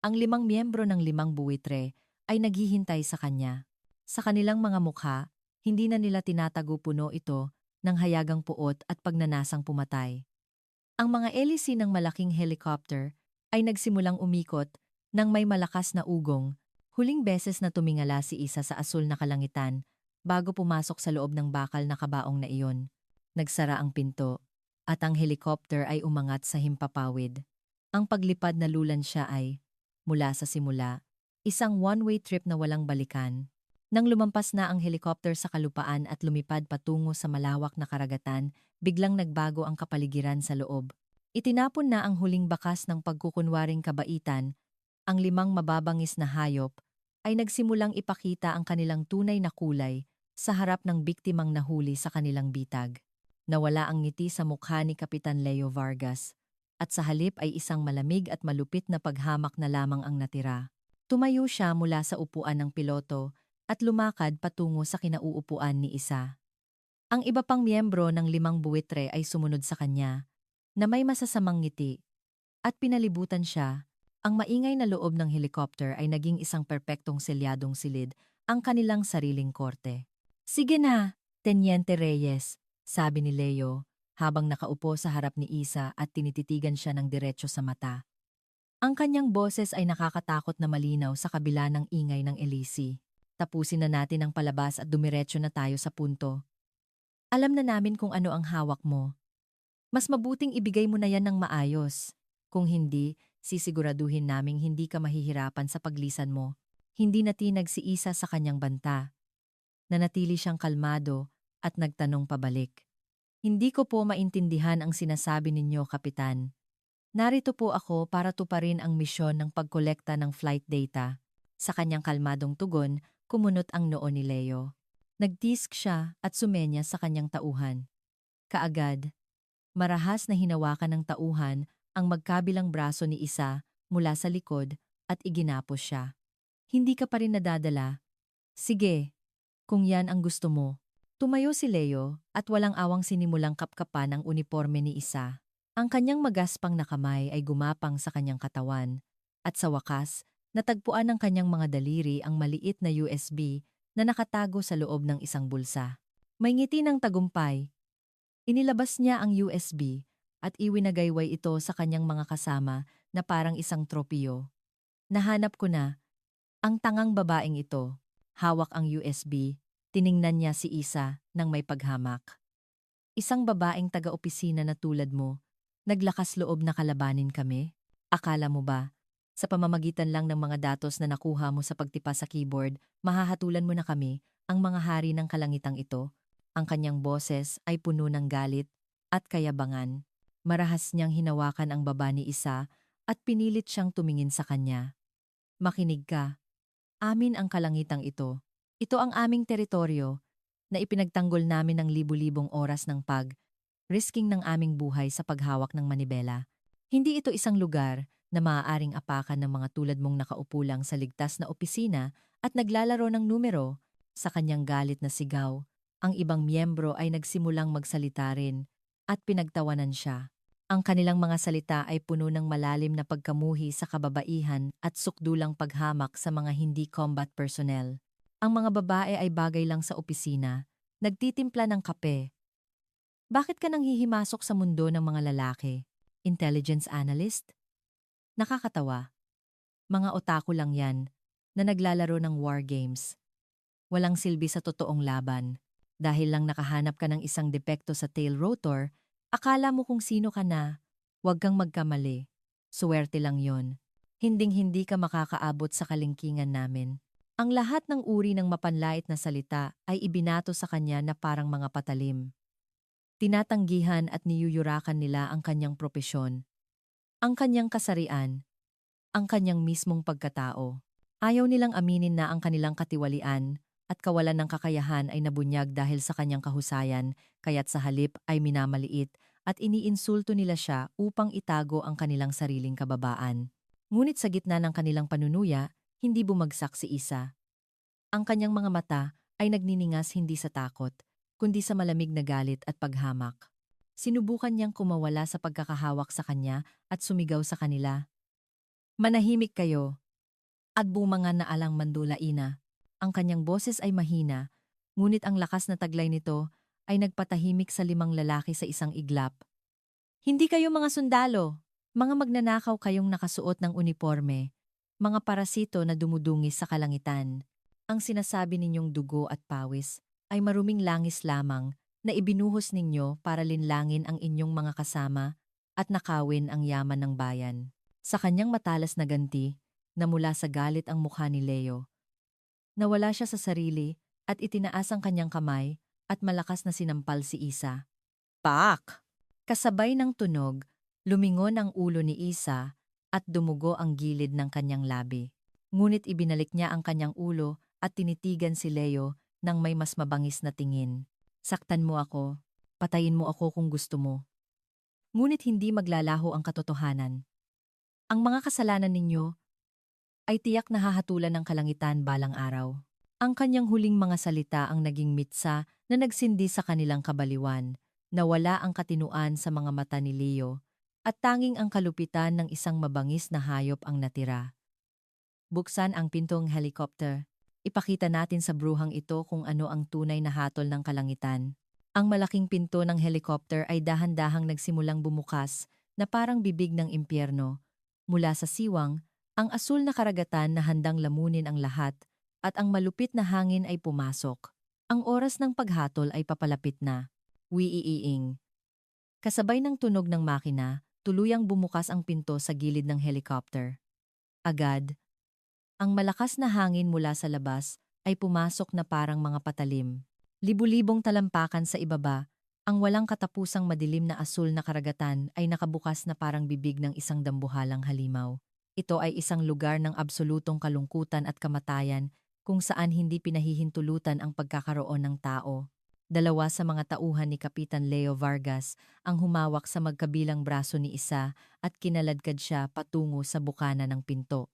Ang 5 miyembro ng 5 buwitre ay naghihintay sa kanya. Sa kanilang mga mukha, hindi na nila tinatago puno ito ng hayagang puot at pagnanasang pumatay. Ang mga elisi ng malaking helicopter ay nagsimulang umikot nang may malakas na ugong, huling beses na tumingala si Isa sa asul na kalangitan bago pumasok sa loob ng bakal na kabaong na iyon. Nagsara ang pinto at ang helicopter ay umangat sa himpapawid. Ang paglipad na lulan siya ay, mula sa simula, isang one-way trip na walang balikan. Nang lumampas na ang helicopter sa kalupaan at lumipad patungo sa malawak na karagatan, biglang nagbago ang kapaligiran sa loob. Itinapon na ang huling bakas ng pagkukunwaring kabaitan, ang 5 mababangis na hayop ay nagsimulang ipakita ang kanilang tunay na kulay sa harap ng biktimang nahuli sa kanilang bitag. Nawala ang ngiti sa mukha ni Kapitan Leo Vargas, at sa halip ay isang malamig at malupit na paghamak na lamang ang natira. Tumayo siya mula sa upuan ng piloto at lumakad patungo sa kinauupuan ni Isa. Ang iba pang miyembro ng 5 buwitre ay sumunod sa kanya, na may masasamang ngiti, at pinalibutan siya. Ang maingay na loob ng helicopter ay naging isang perpektong selyadong silid, ang kanilang sariling korte. Sige na, Teniente Reyes, sabi ni Leo, habang nakaupo sa harap ni Isa at tinititigan siya ng diretso sa mata. Ang kanyang boses ay nakakatakot na malinaw sa kabila ng ingay ng elisi. Tapusin na natin ang palabas at dumiretso na tayo sa punto. Alam na namin kung ano ang hawak mo. Mas mabuting ibigay mo na yan ng maayos. Kung hindi, sisiguraduhin naming hindi ka mahihirapan sa paglisan mo. Hindi natinag si Isa sa kanyang banta. Nanatili siyang kalmado at nagtanong pabalik. Hindi ko po maintindihan ang sinasabi ninyo, Kapitan. Narito po ako para tuparin ang misyon ng pagkolekta ng flight data. Sa kanyang kalmadong tugon, kumunot ang noo ni Leo. Nagtisk siya at sumenya sa kanyang tauhan. Kaagad, Marahas na hinawakan ng tauhan ang magkabilang braso ni isa mula sa likod at iginapos siya. Hindi ka pa rin nadadala? Sige, kung yan ang gusto mo. Tumayo si Leo at walang awang sinimulang kapkapan ang uniforme ni isa. Ang kanyang magaspang na kamay ay gumapang sa kanyang katawan at sa wakas, natagpuan ng kanyang mga daliri ang maliit na USB na nakatago sa loob ng isang bulsa. May ngiti ng tagumpay. Inilabas niya ang USB at iwinagayway ito sa kanyang mga kasama na parang isang tropiyo. Nahanap ko na, ang tangang babaeng ito. Hawak ang USB, tiningnan niya si Isa nang may paghamak. Isang babaeng taga-opisina na tulad mo, naglakas loob na kalabanin kami? Akala mo ba, sa pamamagitan lang ng mga datos na nakuha mo sa pagtipa sa keyboard, mahahatulan mo na kami, ang mga hari ng kalangitang ito? Ang kanyang boses ay puno ng galit at kayabangan. Marahas niyang hinawakan ang baba ni Isa at pinilit siyang tumingin sa kanya. Makinig ka. Amin ang kalangitang ito. Ito ang aming teritoryo na ipinagtanggol namin ng libu-libong oras ng risking ng aming buhay sa paghawak ng manibela. Hindi ito isang lugar na maaaring apakan ng mga tulad mong nakaupo lang sa ligtas na opisina at naglalaro ng numero. Sa kanyang galit na sigaw, ang ibang miyembro ay nagsimulang magsalita rin at pinagtawanan siya. Ang kanilang mga salita ay puno ng malalim na pagkamuhi sa kababaihan at sukdulang paghamak sa mga hindi combat personnel. Ang mga babae ay bagay lang sa opisina, nagtitimpla ng kape. Bakit ka nang hihimasok sa mundo ng mga lalaki? Intelligence analyst? Nakakatawa. Mga otaku lang yan, na naglalaro ng war games. Walang silbi sa totoong laban. Dahil lang nakahanap ka ng isang depekto sa tail rotor, akala mo kung sino ka na. Huwag kang magkamali. Suwerte lang yon. Hinding-hindi ka makakaabot sa kalingkingan namin. Ang lahat ng uri ng mapanlait na salita ay ibinato sa kanya na parang mga patalim. Tinatanggihan at niyuyurakan nila ang kanyang propesyon, ang kanyang kasarian, ang kanyang mismong pagkatao. Ayaw nilang aminin na ang kanilang katiwalian at kawalan ng kakayahan ay nabunyag dahil sa kanyang kahusayan, kaya't sa halip ay minamaliit at iniinsulto nila siya upang itago ang kanilang sariling kababaan. Ngunit sa gitna ng kanilang panunuya, hindi bumagsak si Isa. Ang kanyang mga mata ay nagniningas hindi sa takot, kundi sa malamig na galit at paghamak. Sinubukan niyang kumawala sa pagkakahawak sa kanya at sumigaw sa kanila. Manahimik kayo! At bumangan na alang mandulaina. Ang kanyang boses ay mahina, ngunit ang lakas na taglay nito ay nagpatahimik sa 5 lalaki sa isang iglap. Hindi kayo mga sundalo, mga magnanakaw kayong nakasuot ng uniforme, mga parasito na dumudungis sa kalangitan. Ang sinasabi ninyong dugo at pawis ay maruming langis lamang na ibinuhos ninyo para linlangin ang inyong mga kasama at nakawin ang yaman ng bayan. Sa kanyang matalas na ganti, namula sa galit ang mukha ni Leo. Nawala siya sa sarili at itinaas ang kanyang kamay at malakas na sinampal si Isa. Pak! Kasabay ng tunog, lumingon ang ulo ni Isa at dumugo ang gilid ng kanyang labi. Ngunit ibinalik niya ang kanyang ulo at tinitigan si Leo nang may mas mabangis na tingin. Saktan mo ako, patayin mo ako kung gusto mo. Ngunit hindi maglalaho ang katotohanan. Ang mga kasalanan ninyo ay tiyak na hahatulan ng kalangitan balang araw. Ang kanyang huling mga salita ang naging mitsa na nagsindi sa kanilang kabaliwan, nawala ang katinuan sa mga mata ni Leo, at tanging ang kalupitan ng isang mabangis na hayop ang natira. Buksan ang pintong helicopter. Ipakita natin sa bruhang ito kung ano ang tunay na hatol ng kalangitan. Ang malaking pinto ng helicopter ay dahan-dahang nagsimulang bumukas na parang bibig ng impyerno. Mula sa siwang, ang asul na karagatan na handang lamunin ang lahat at ang malupit na hangin ay pumasok. Ang oras ng paghatol ay papalapit na. Wiiing. Kasabay ng tunog ng makina, tuluyang bumukas ang pinto sa gilid ng helicopter. Agad, ang malakas na hangin mula sa labas ay pumasok na parang mga patalim. Libu-libong talampakan sa ibaba, ang walang katapusang madilim na asul na karagatan ay nakabukas na parang bibig ng isang dambuhalang halimaw. Ito ay isang lugar ng absolutong kalungkutan at kamatayan kung saan hindi pinahihintulutan ang pagkakaroon ng tao. Dalawa sa mga tauhan ni Kapitan Leo Vargas ang humawak sa magkabilang braso ni isa at kinaladkad siya patungo sa bukana ng pinto.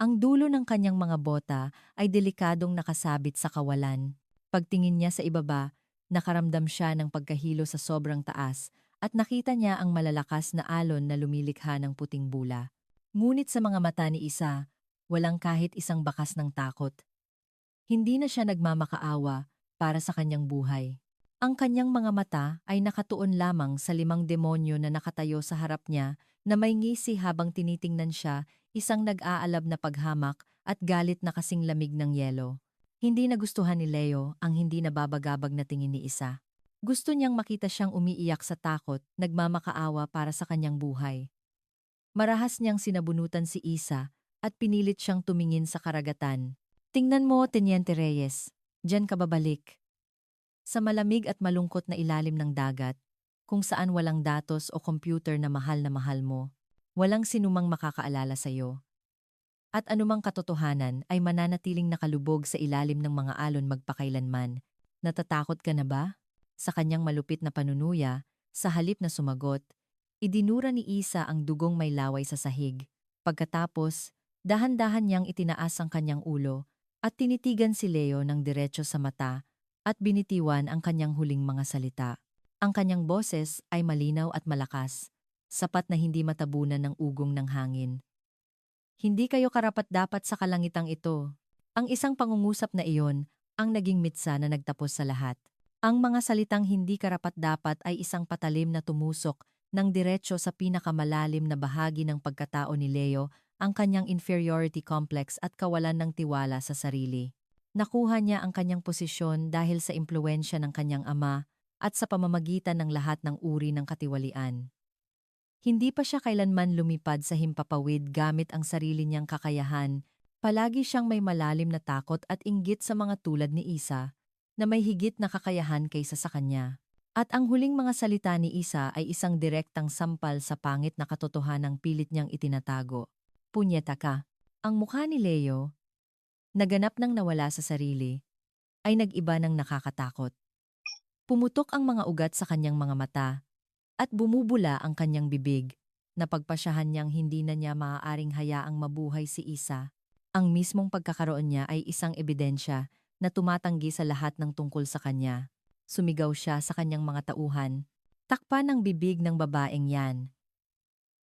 Ang dulo ng kanyang mga bota ay delikadong nakasabit sa kawalan. Pagtingin niya sa ibaba, nakaramdam siya ng pagkahilo sa sobrang taas at nakita niya ang malalakas na alon na lumilikha ng puting bula. Ngunit sa mga mata ni isa, walang kahit isang bakas ng takot. Hindi na siya nagmamakaawa para sa kanyang buhay. Ang kanyang mga mata ay nakatuon lamang sa 5 demonyo na nakatayo sa harap niya na may ngisi habang tinitingnan siya, isang nag-aalab na paghamak at galit na kasing lamig ng yelo. Hindi nagustuhan ni Leo ang hindi nababagabag na tingin ni isa. Gusto niyang makita siyang umiiyak sa takot, nagmamakaawa para sa kanyang buhay. Marahas niyang sinabunutan si Isa at pinilit siyang tumingin sa karagatan. Tingnan mo, Teniente Reyes. Diyan ka babalik. Sa malamig at malungkot na ilalim ng dagat, kung saan walang datos o computer na mahal mo, walang sinumang makakaalala sa iyo. At anumang katotohanan ay mananatiling nakalubog sa ilalim ng mga alon magpakailanman. Natatakot ka na ba? Sa kanyang malupit na panunuya, sa halip na sumagot, idinura ni Isa ang dugong may laway sa sahig. Pagkatapos, dahan-dahan niyang itinaas ang kanyang ulo at tinitigan si Leo ng diretso sa mata at binitiwan ang kanyang huling mga salita. Ang kanyang boses ay malinaw at malakas, sapat na hindi matabunan ng ugong ng hangin. Hindi kayo karapat-dapat sa kalangitang ito. Ang isang pangungusap na iyon ang naging mitsa na nagtapos sa lahat. Ang mga salitang hindi karapat-dapat ay isang patalim na tumusok ng diretso sa pinakamalalim na bahagi ng pagkatao ni Leo, ang kanyang inferiority complex at kawalan ng tiwala sa sarili. Nakuha niya ang kanyang posisyon dahil sa impluwensya ng kanyang ama at sa pamamagitan ng lahat ng uri ng katiwalian. Hindi pa siya kailanman lumipad sa himpapawid gamit ang sarili niyang kakayahan. Palagi siyang may malalim na takot at inggit sa mga tulad ni Isa, na may higit na kakayahan kaysa sa kanya. At ang huling mga salita ni Isa ay isang direktang sampal sa pangit na katotohanang pilit niyang itinatago. Punyeta ka. Ang mukha ni Leo, naganap nang nawala sa sarili, ay nag-iba ng nakakatakot. Pumutok ang mga ugat sa kanyang mga mata, at bumubula ang kanyang bibig. Napagpasyahan niyang hindi na niya maaaring hayaang mabuhay si Isa. Ang mismong pagkakaroon niya ay isang ebidensya na tumatanggi sa lahat ng tungkol sa kanya. Sumigaw siya sa kanyang mga tauhan. Takpan ang bibig ng babaeng yan.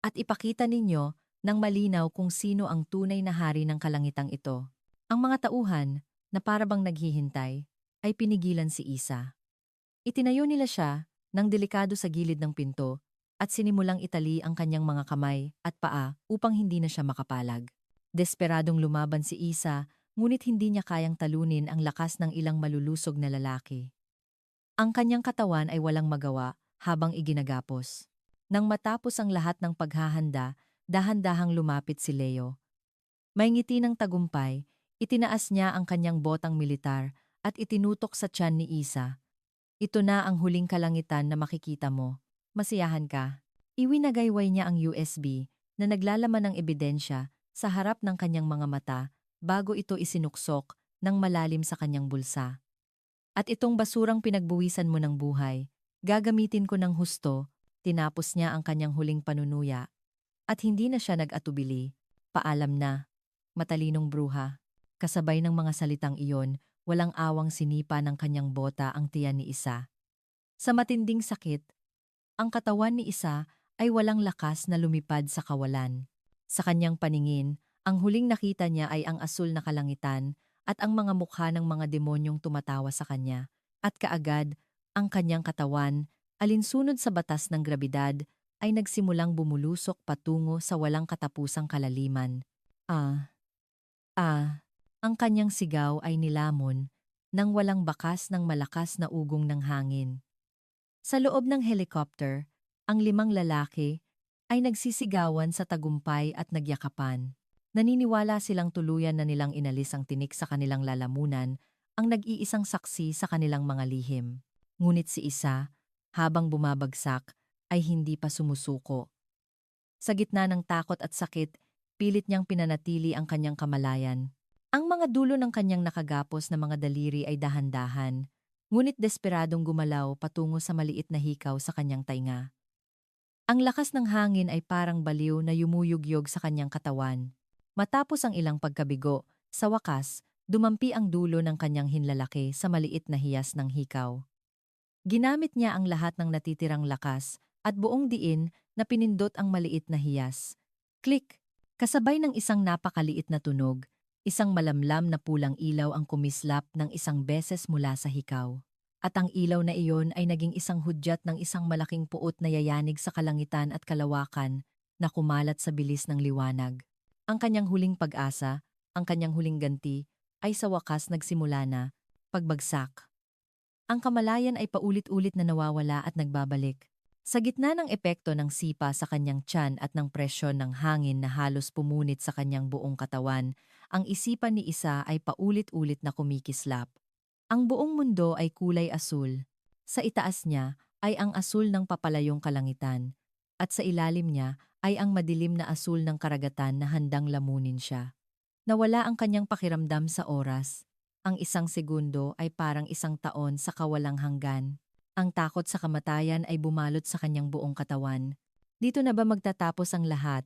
At ipakita ninyo ng malinaw kung sino ang tunay na hari ng kalangitang ito. Ang mga tauhan, na parabang naghihintay, ay pinigilan si Isa. Itinayo nila siya ng delikado sa gilid ng pinto at sinimulang itali ang kanyang mga kamay at paa upang hindi na siya makapalag. Desperadong lumaban si Isa, ngunit hindi niya kayang talunin ang lakas ng ilang malulusog na lalaki. Ang kanyang katawan ay walang magawa habang iginagapos. Nang matapos ang lahat ng paghahanda, dahan-dahang lumapit si Leo. May ngiti ng tagumpay, itinaas niya ang kanyang botang militar at itinutok sa tiyan ni Isa. Ito na ang huling kalangitan na makikita mo. Masiyahan ka. Iwinagayway niya ang USB na naglalaman ng ebidensya sa harap ng kanyang mga mata bago ito isinuksok ng malalim sa kanyang bulsa. At itong basurang pinagbuwisan mo ng buhay, gagamitin ko ng husto. Tinapos niya ang kanyang huling panunuya. At hindi na siya nag-atubili. Paalam na. Matalinong bruha. Kasabay ng mga salitang iyon, walang awang sinipa ng kanyang bota ang tiyan ni Isa. Sa matinding sakit, ang katawan ni Isa ay walang lakas na lumipad sa kawalan. Sa kanyang paningin, ang huling nakita niya ay ang asul na kalangitan at ang mga mukha ng mga demonyong tumatawa sa kanya. At kaagad, ang kanyang katawan, alinsunod sa batas ng grabidad, ay nagsimulang bumulusok patungo sa walang katapusang kalaliman. Ang kanyang sigaw ay nilamon nang walang bakas ng malakas na ugong ng hangin. Sa loob ng helicopter, ang 5 lalaki ay nagsisigawan sa tagumpay at nagyakapan. Naniniwala silang tuluyan na nilang inalis ang tinik sa kanilang lalamunan, ang nag-iisang saksi sa kanilang mga lihim. Ngunit si Isa, habang bumabagsak, ay hindi pa sumusuko. Sa gitna ng takot at sakit, pilit niyang pinanatili ang kanyang kamalayan. Ang mga dulo ng kanyang nakagapos na mga daliri ay dahan-dahan ngunit desperadong gumalaw patungo sa maliit na hikaw sa kanyang tainga. Ang lakas ng hangin ay parang baliw na yumuyugyog sa kanyang katawan. Matapos ang ilang pagkabigo, sa wakas, dumampi ang dulo ng kanyang hinlalaki sa maliit na hiyas ng hikaw. Ginamit niya ang lahat ng natitirang lakas at buong diin na pinindot ang maliit na hiyas. Click! Kasabay ng isang napakaliit na tunog, isang malamlam na pulang ilaw ang kumislap ng isang beses mula sa hikaw. At ang ilaw na iyon ay naging isang hudyat ng isang malaking puot na yayanig sa kalangitan at kalawakan na kumalat sa bilis ng liwanag. Ang kanyang huling pag-asa, ang kanyang huling ganti, ay sa wakas nagsimula na, pagbagsak. Ang kamalayan ay paulit-ulit na nawawala at nagbabalik. Sa gitna ng epekto ng sipa sa kanyang tiyan at ng presyon ng hangin na halos pumunit sa kanyang buong katawan, ang isipan ni Isa ay paulit-ulit na kumikislap. Ang buong mundo ay kulay asul. Sa itaas niya ay ang asul ng papalayong kalangitan, at sa ilalim niya ay ang madilim na asul ng karagatan na handang lamunin siya. Nawala ang kanyang pakiramdam sa oras. Ang isang segundo ay parang isang taon sa kawalang hanggan. Ang takot sa kamatayan ay bumalot sa kanyang buong katawan. Dito na ba magtatapos ang lahat?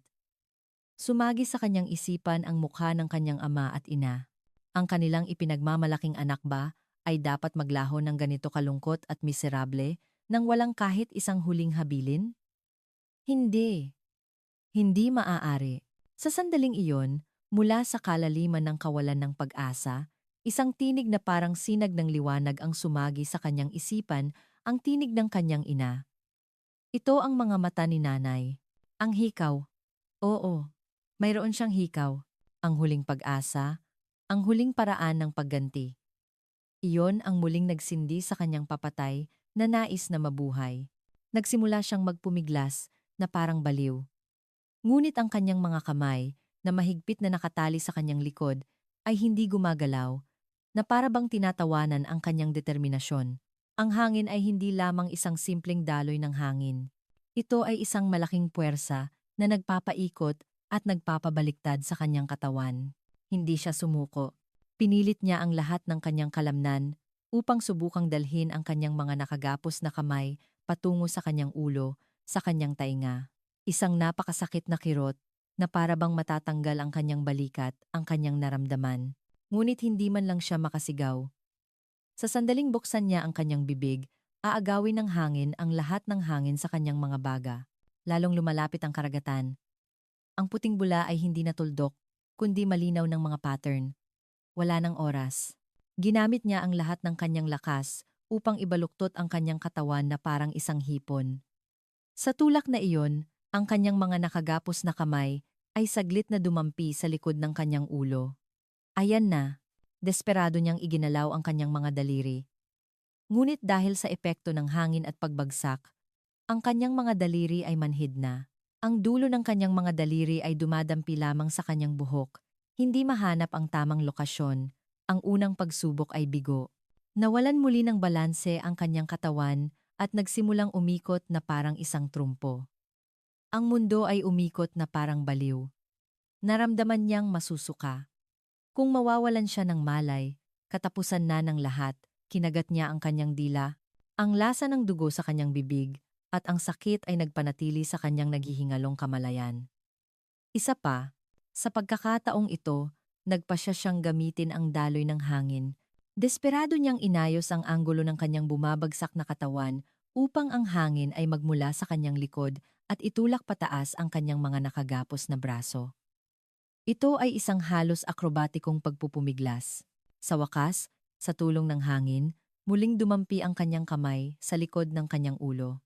Sumagi sa kanyang isipan ang mukha ng kanyang ama at ina. Ang kanilang ipinagmamalaking anak ba ay dapat maglaho ng ganito kalungkot at miserable nang walang kahit isang huling habilin? Hindi. Hindi maaari. Sa sandaling iyon, mula sa kalaliman ng kawalan ng pag-asa, isang tinig na parang sinag ng liwanag ang sumagi sa kanyang isipan, ang tinig ng kanyang ina. Ito ang mga mata ni nanay. Ang hikaw. Oo, mayroon siyang hikaw. Ang huling pag-asa, ang huling paraan ng pagganti. Iyon ang muling nagsindi sa kanyang papatay na nais na mabuhay. Nagsimula siyang magpumiglas na parang baliw. Ngunit ang kanyang mga kamay, na mahigpit na nakatali sa kanyang likod, ay hindi gumagalaw, na para bang tinatawanan ang kanyang determinasyon. Ang hangin ay hindi lamang isang simpleng daloy ng hangin. Ito ay isang malaking puwersa na nagpapaikot at nagpapabaliktad sa kanyang katawan. Hindi siya sumuko. Pinilit niya ang lahat ng kanyang kalamnan upang subukang dalhin ang kanyang mga nakagapos na kamay patungo sa kanyang ulo, sa kanyang tainga. Isang napakasakit na kirot na para bang matatanggal ang kanyang balikat, ang kanyang naramdaman. Ngunit hindi man lang siya makasigaw. Sa sandaling buksan niya ang kanyang bibig, aagawin ng hangin ang lahat ng hangin sa kanyang mga baga. Lalong lumalapit ang karagatan. Ang puting bula ay hindi natuldok, kundi malinaw ng mga pattern. Wala ng oras. Ginamit niya ang lahat ng kanyang lakas upang ibaluktot ang kanyang katawan na parang isang hipon. Sa tulak na iyon, ang kanyang mga nakagapos na kamay ay saglit na dumampi sa likod ng kanyang ulo. Ayan na, desperado niyang iginalaw ang kanyang mga daliri. Ngunit dahil sa epekto ng hangin at pagbagsak, ang kanyang mga daliri ay manhid na. Ang dulo ng kanyang mga daliri ay dumadampi lamang sa kanyang buhok. Hindi mahanap ang tamang lokasyon. Ang unang pagsubok ay bigo. Nawalan muli ng balanse ang kanyang katawan at nagsimulang umikot na parang isang trumpo. Ang mundo ay umikot na parang baliw. Naramdaman niyang masusuka. Kung mawawalan siya ng malay, katapusan na ng lahat, kinagat niya ang kanyang dila, ang lasa ng dugo sa kanyang bibig, at ang sakit ay nagpanatili sa kanyang naghihingalong kamalayan. Isa pa, sa pagkakataong ito, nagpasya siyang gamitin ang daloy ng hangin. Desperado niyang inayos ang anggulo ng kanyang bumabagsak na katawan upang ang hangin ay magmula sa kanyang likod at itulak pataas ang kanyang mga nakagapos na braso. Ito ay isang halos akrobatikong pagpupumiglas. Sa wakas, sa tulong ng hangin, muling dumampi ang kanyang kamay sa likod ng kanyang ulo.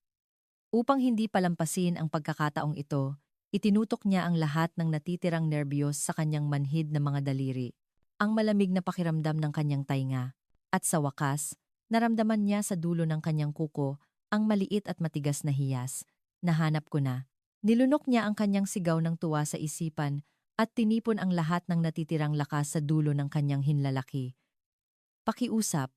Upang hindi palampasin ang pagkakataong ito, itinutok niya ang lahat ng natitirang nerbiyos sa kanyang manhid na mga daliri, ang malamig na pakiramdam ng kanyang tainga, at sa wakas, naramdaman niya sa dulo ng kanyang kuko ang maliit at matigas na hiyas. Nahanap ko na. Nilunok niya ang kanyang sigaw ng tuwa sa isipan at tinipon ang lahat ng natitirang lakas sa dulo ng kanyang hinlalaki. Pakiusap.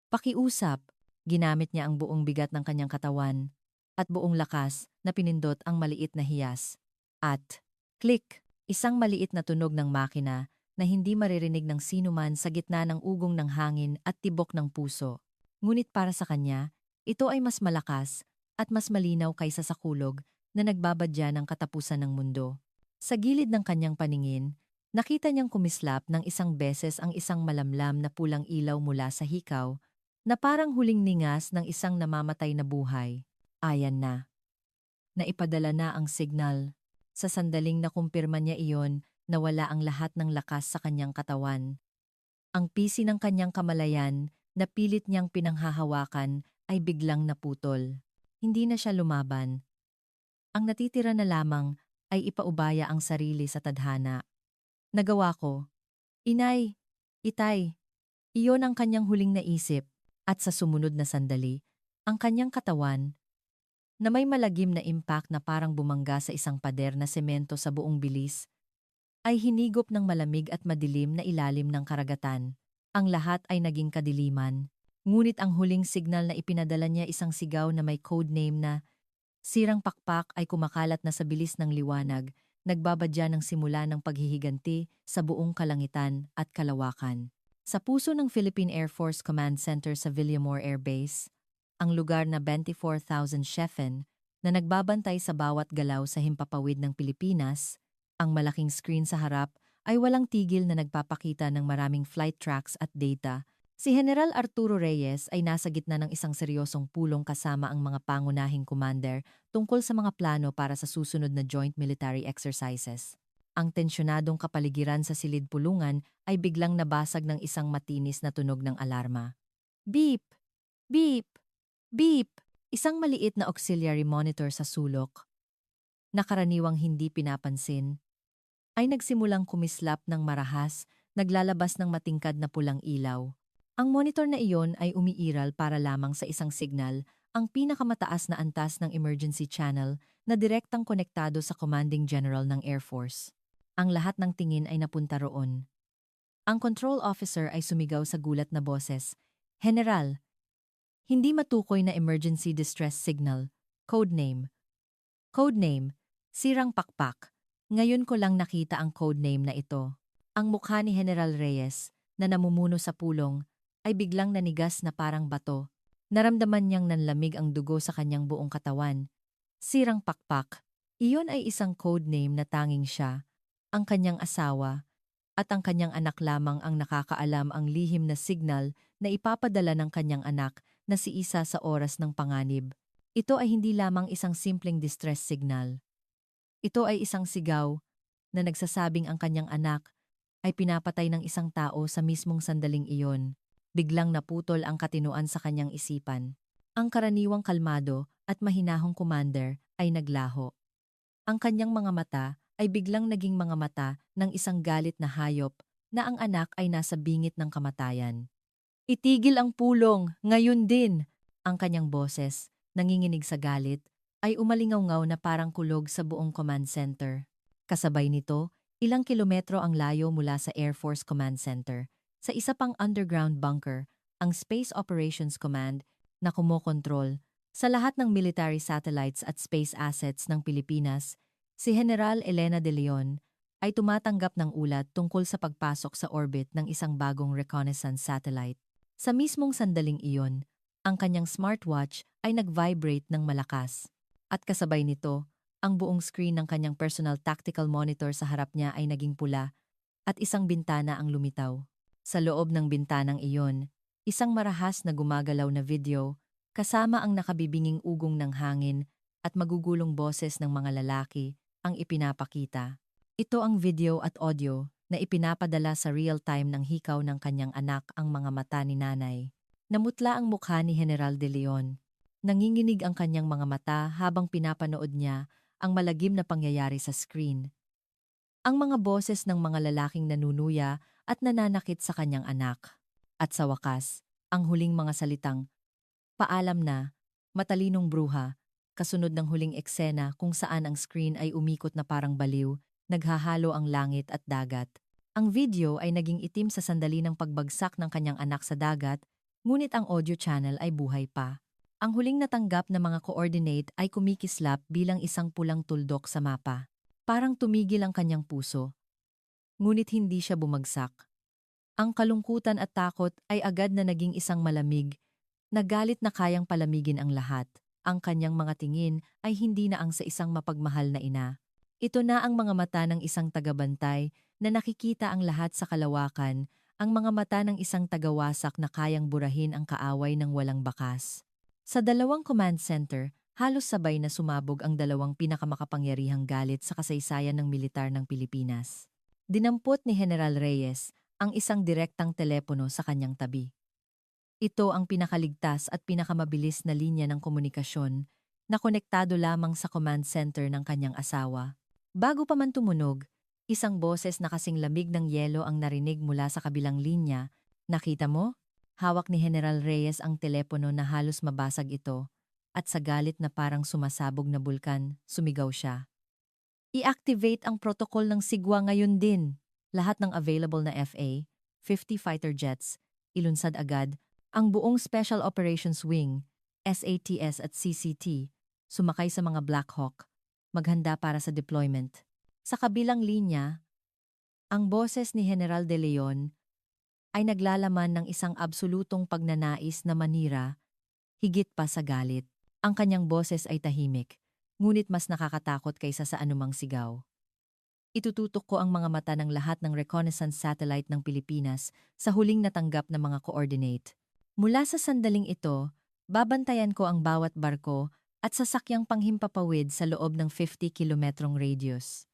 Pakiusap. Ginamit niya ang buong bigat ng kanyang katawan at buong lakas na pinindot ang maliit na hiyas. At, click, isang maliit na tunog ng makina na hindi maririnig ng sinuman sa gitna ng ugong ng hangin at tibok ng puso. Ngunit para sa kanya, ito ay mas malakas at mas malinaw kaysa sa kulog na nagbabadya ng katapusan ng mundo. Sa gilid ng kanyang paningin, nakita niyang kumislap ng isang beses ang isang malamlam na pulang ilaw mula sa hikaw na parang huling ningas ng isang namamatay na buhay. Ayan na. Naipadala na ang signal. Sa sandaling nakumpirma niya iyon, nawala ang lahat ng lakas sa kanyang katawan. Ang pisi ng kanyang kamalayan na pilit niyang pinanghahawakan ay biglang naputol. Hindi na siya lumaban. Ang natitira na lamang ay ipaubaya ang sarili sa tadhana. Nagawa ko. Inay, itay, iyon ang kanyang huling naisip at sa sumunod na sandali, ang kanyang katawan na may malagim na impact na parang bumangga sa isang pader na semento sa buong bilis, ay hinigop ng malamig at madilim na ilalim ng karagatan. Ang lahat ay naging kadiliman. Ngunit ang huling signal na ipinadala niya isang sigaw na may codename na Sirang Pakpak ay kumakalat na sa bilis ng liwanag, nagbabadya ng simula ng paghihiganti sa buong kalangitan at kalawakan. Sa puso ng Philippine Air Force Command Center sa Villamor Air Base, ang lugar na 24,000 Sheffen na nagbabantay sa bawat galaw sa himpapawid ng Pilipinas, ang malaking screen sa harap ay walang tigil na nagpapakita ng maraming flight tracks at data. Si General Arturo Reyes ay nasa gitna ng isang seryosong pulong kasama ang mga pangunahing commander tungkol sa mga plano para sa susunod na joint military exercises. Ang tensyonadong kapaligiran sa silid pulungan ay biglang nabasag ng isang matinis na tunog ng alarma. Beep! Beep! Beep! Isang maliit na auxiliary monitor sa sulok, na karaniwang hindi pinapansin, ay nagsimulang kumislap ng marahas, naglalabas ng matingkad na pulang ilaw. Ang monitor na iyon ay umiiral para lamang sa isang signal, ang pinakamataas na antas ng emergency channel na direktang konektado sa Commanding General ng Air Force. Ang lahat ng tingin ay napunta roon. Ang control officer ay sumigaw sa gulat na boses, General, hindi matukoy na emergency distress signal. Codename. Codename, Sirang Pakpak. Ngayon ko lang nakita ang codename na ito. Ang mukha ni General Reyes, na namumuno sa pulong, ay biglang nanigas na parang bato. Naramdaman niyang nanlamig ang dugo sa kanyang buong katawan. Sirang Pakpak. Iyon ay isang codename na tanging siya, ang kanyang asawa, at ang kanyang anak lamang ang nakakaalam ang lihim na signal na ipapadala ng kanyang anak na si Isa sa oras ng panganib. Ito ay hindi lamang isang simpleng distress signal. Ito ay isang sigaw na nagsasabing ang kanyang anak ay pinapatay ng isang tao sa mismong sandaling iyon. Biglang naputol ang katinuan sa kanyang isipan. Ang karaniwang kalmado at mahinahong commander ay naglaho. Ang kanyang mga mata ay biglang naging mga mata ng isang galit na hayop na ang anak ay nasa bingit ng kamatayan. Itigil ang pulong, ngayon din! Ang kanyang boses, nanginginig sa galit, ay umalingaw-ngaw na parang kulog sa buong command center. Kasabay nito, ilang kilometro ang layo mula sa Air Force Command Center, sa isa pang underground bunker, ang Space Operations Command, na kumokontrol sa lahat ng military satellites at space assets ng Pilipinas. Si General Elena de Leon ay tumatanggap ng ulat tungkol sa pagpasok sa orbit ng isang bagong reconnaissance satellite. Sa mismong sandaling iyon, ang kanyang smartwatch ay nag-vibrate ng malakas. At kasabay nito, ang buong screen ng kanyang personal tactical monitor sa harap niya ay naging pula at isang bintana ang lumitaw. Sa loob ng bintanang iyon, isang marahas na gumagalaw na video kasama ang nakabibinging ugong ng hangin at magugulong boses ng mga lalaki ang ipinapakita. Ito ang video at audio na ipinapadala sa real-time ng hikaw ng kanyang anak ang mga mata ni nanay. Namutla ang mukha ni General de Leon. Nanginginig ang kanyang mga mata habang pinapanood niya ang malagim na pangyayari sa screen. Ang mga boses ng mga lalaking nanunuya at nananakit sa kanyang anak. At sa wakas, ang huling mga salitang, paalam na, matalinong bruha, kasunod ng huling eksena kung saan ang screen ay umikot na parang baliw, naghahalo ang langit at dagat. Ang video ay naging itim sa sandali ng pagbagsak ng kanyang anak sa dagat, ngunit ang audio channel ay buhay pa. Ang huling natanggap na mga coordinate ay kumikislap bilang isang pulang tuldok sa mapa. Parang tumigil ang kanyang puso. Ngunit hindi siya bumagsak. Ang kalungkutan at takot ay agad na naging isang malamig Nagalit na kayang palamigin ang lahat. Ang kanyang mga tingin ay hindi na ang sa isang mapagmahal na ina. Ito na ang mga mata ng isang tagabantay na nakikita ang lahat sa kalawakan, ang mga mata ng isang tagawasak na kayang burahin ang kaaway ng walang bakas. Sa dalawang command center, halos sabay na sumabog ang dalawang pinakamakapangyarihang galit sa kasaysayan ng militar ng Pilipinas. Dinampot ni General Reyes ang isang direktang telepono sa kanyang tabi. Ito ang pinakaligtas at pinakamabilis na linya ng komunikasyon na konektado lamang sa command center ng kanyang asawa. Bago pa man tumunog, isang boses na kasing lamig ng yelo ang narinig mula sa kabilang linya. Nakita mo? Hawak ni General Reyes ang telepono na halos mabasag ito, at sa galit na parang sumasabog na bulkan, sumigaw siya. I-activate ang protocol ng Sigwa ngayon din. Lahat ng available na FA, 50 fighter jets, ilunsad agad. Ang buong Special Operations Wing, SATS at CCT, sumakay sa mga Black Hawk, maghanda para sa deployment. Sa kabilang linya, ang boses ni General De Leon ay naglalaman ng isang absolutong pagnanais na manira, higit pa sa galit. Ang kanyang boses ay tahimik, ngunit mas nakakatakot kaysa sa anumang sigaw. Itututok ko ang mga mata ng lahat ng reconnaissance satellite ng Pilipinas sa huling natanggap na mga coordinate. Mula sa sandaling ito, babantayan ko ang bawat barko at sasakyang panghimpapawid sa loob ng 50 kilometrong radius.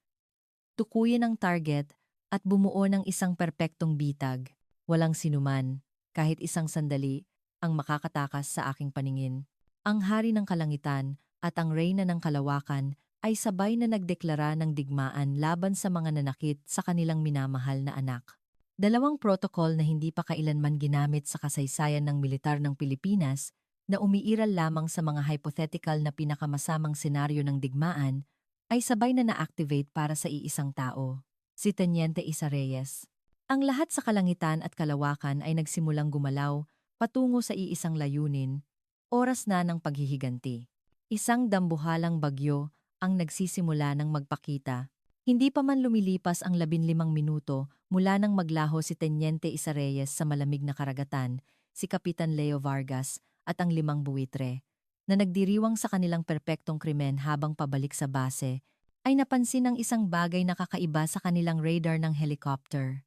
Tukuyin ang target at bumuo ng isang perpektong bitag. Walang sinuman, kahit isang sandali, ang makakatakas sa aking paningin. Ang hari ng kalangitan at ang reyna ng kalawakan ay sabay na nagdeklara ng digmaan laban sa mga nanakit sa kanilang minamahal na anak. Dalawang protocol na hindi pa kailanman ginamit sa kasaysayan ng militar ng Pilipinas na umiiral lamang sa mga hypothetical na pinakamasamang senaryo ng digmaan ay sabay na na-activate para sa iisang tao, si Teniente Isa Reyes. Ang lahat sa kalangitan at kalawakan ay nagsimulang gumalaw patungo sa iisang layunin, oras na ng paghihiganti. Isang dambuhalang bagyo ang nagsisimula ng magpakita. Hindi pa man lumilipas ang 15 minuto mula nang maglaho si Teniente Isa Reyes sa malamig na karagatan, si Kapitan Leo Vargas at ang 5 buwitre, na nagdiriwang sa kanilang perpektong krimen habang pabalik sa base, ay napansin ng isang bagay na kakaiba sa kanilang radar ng helicopter.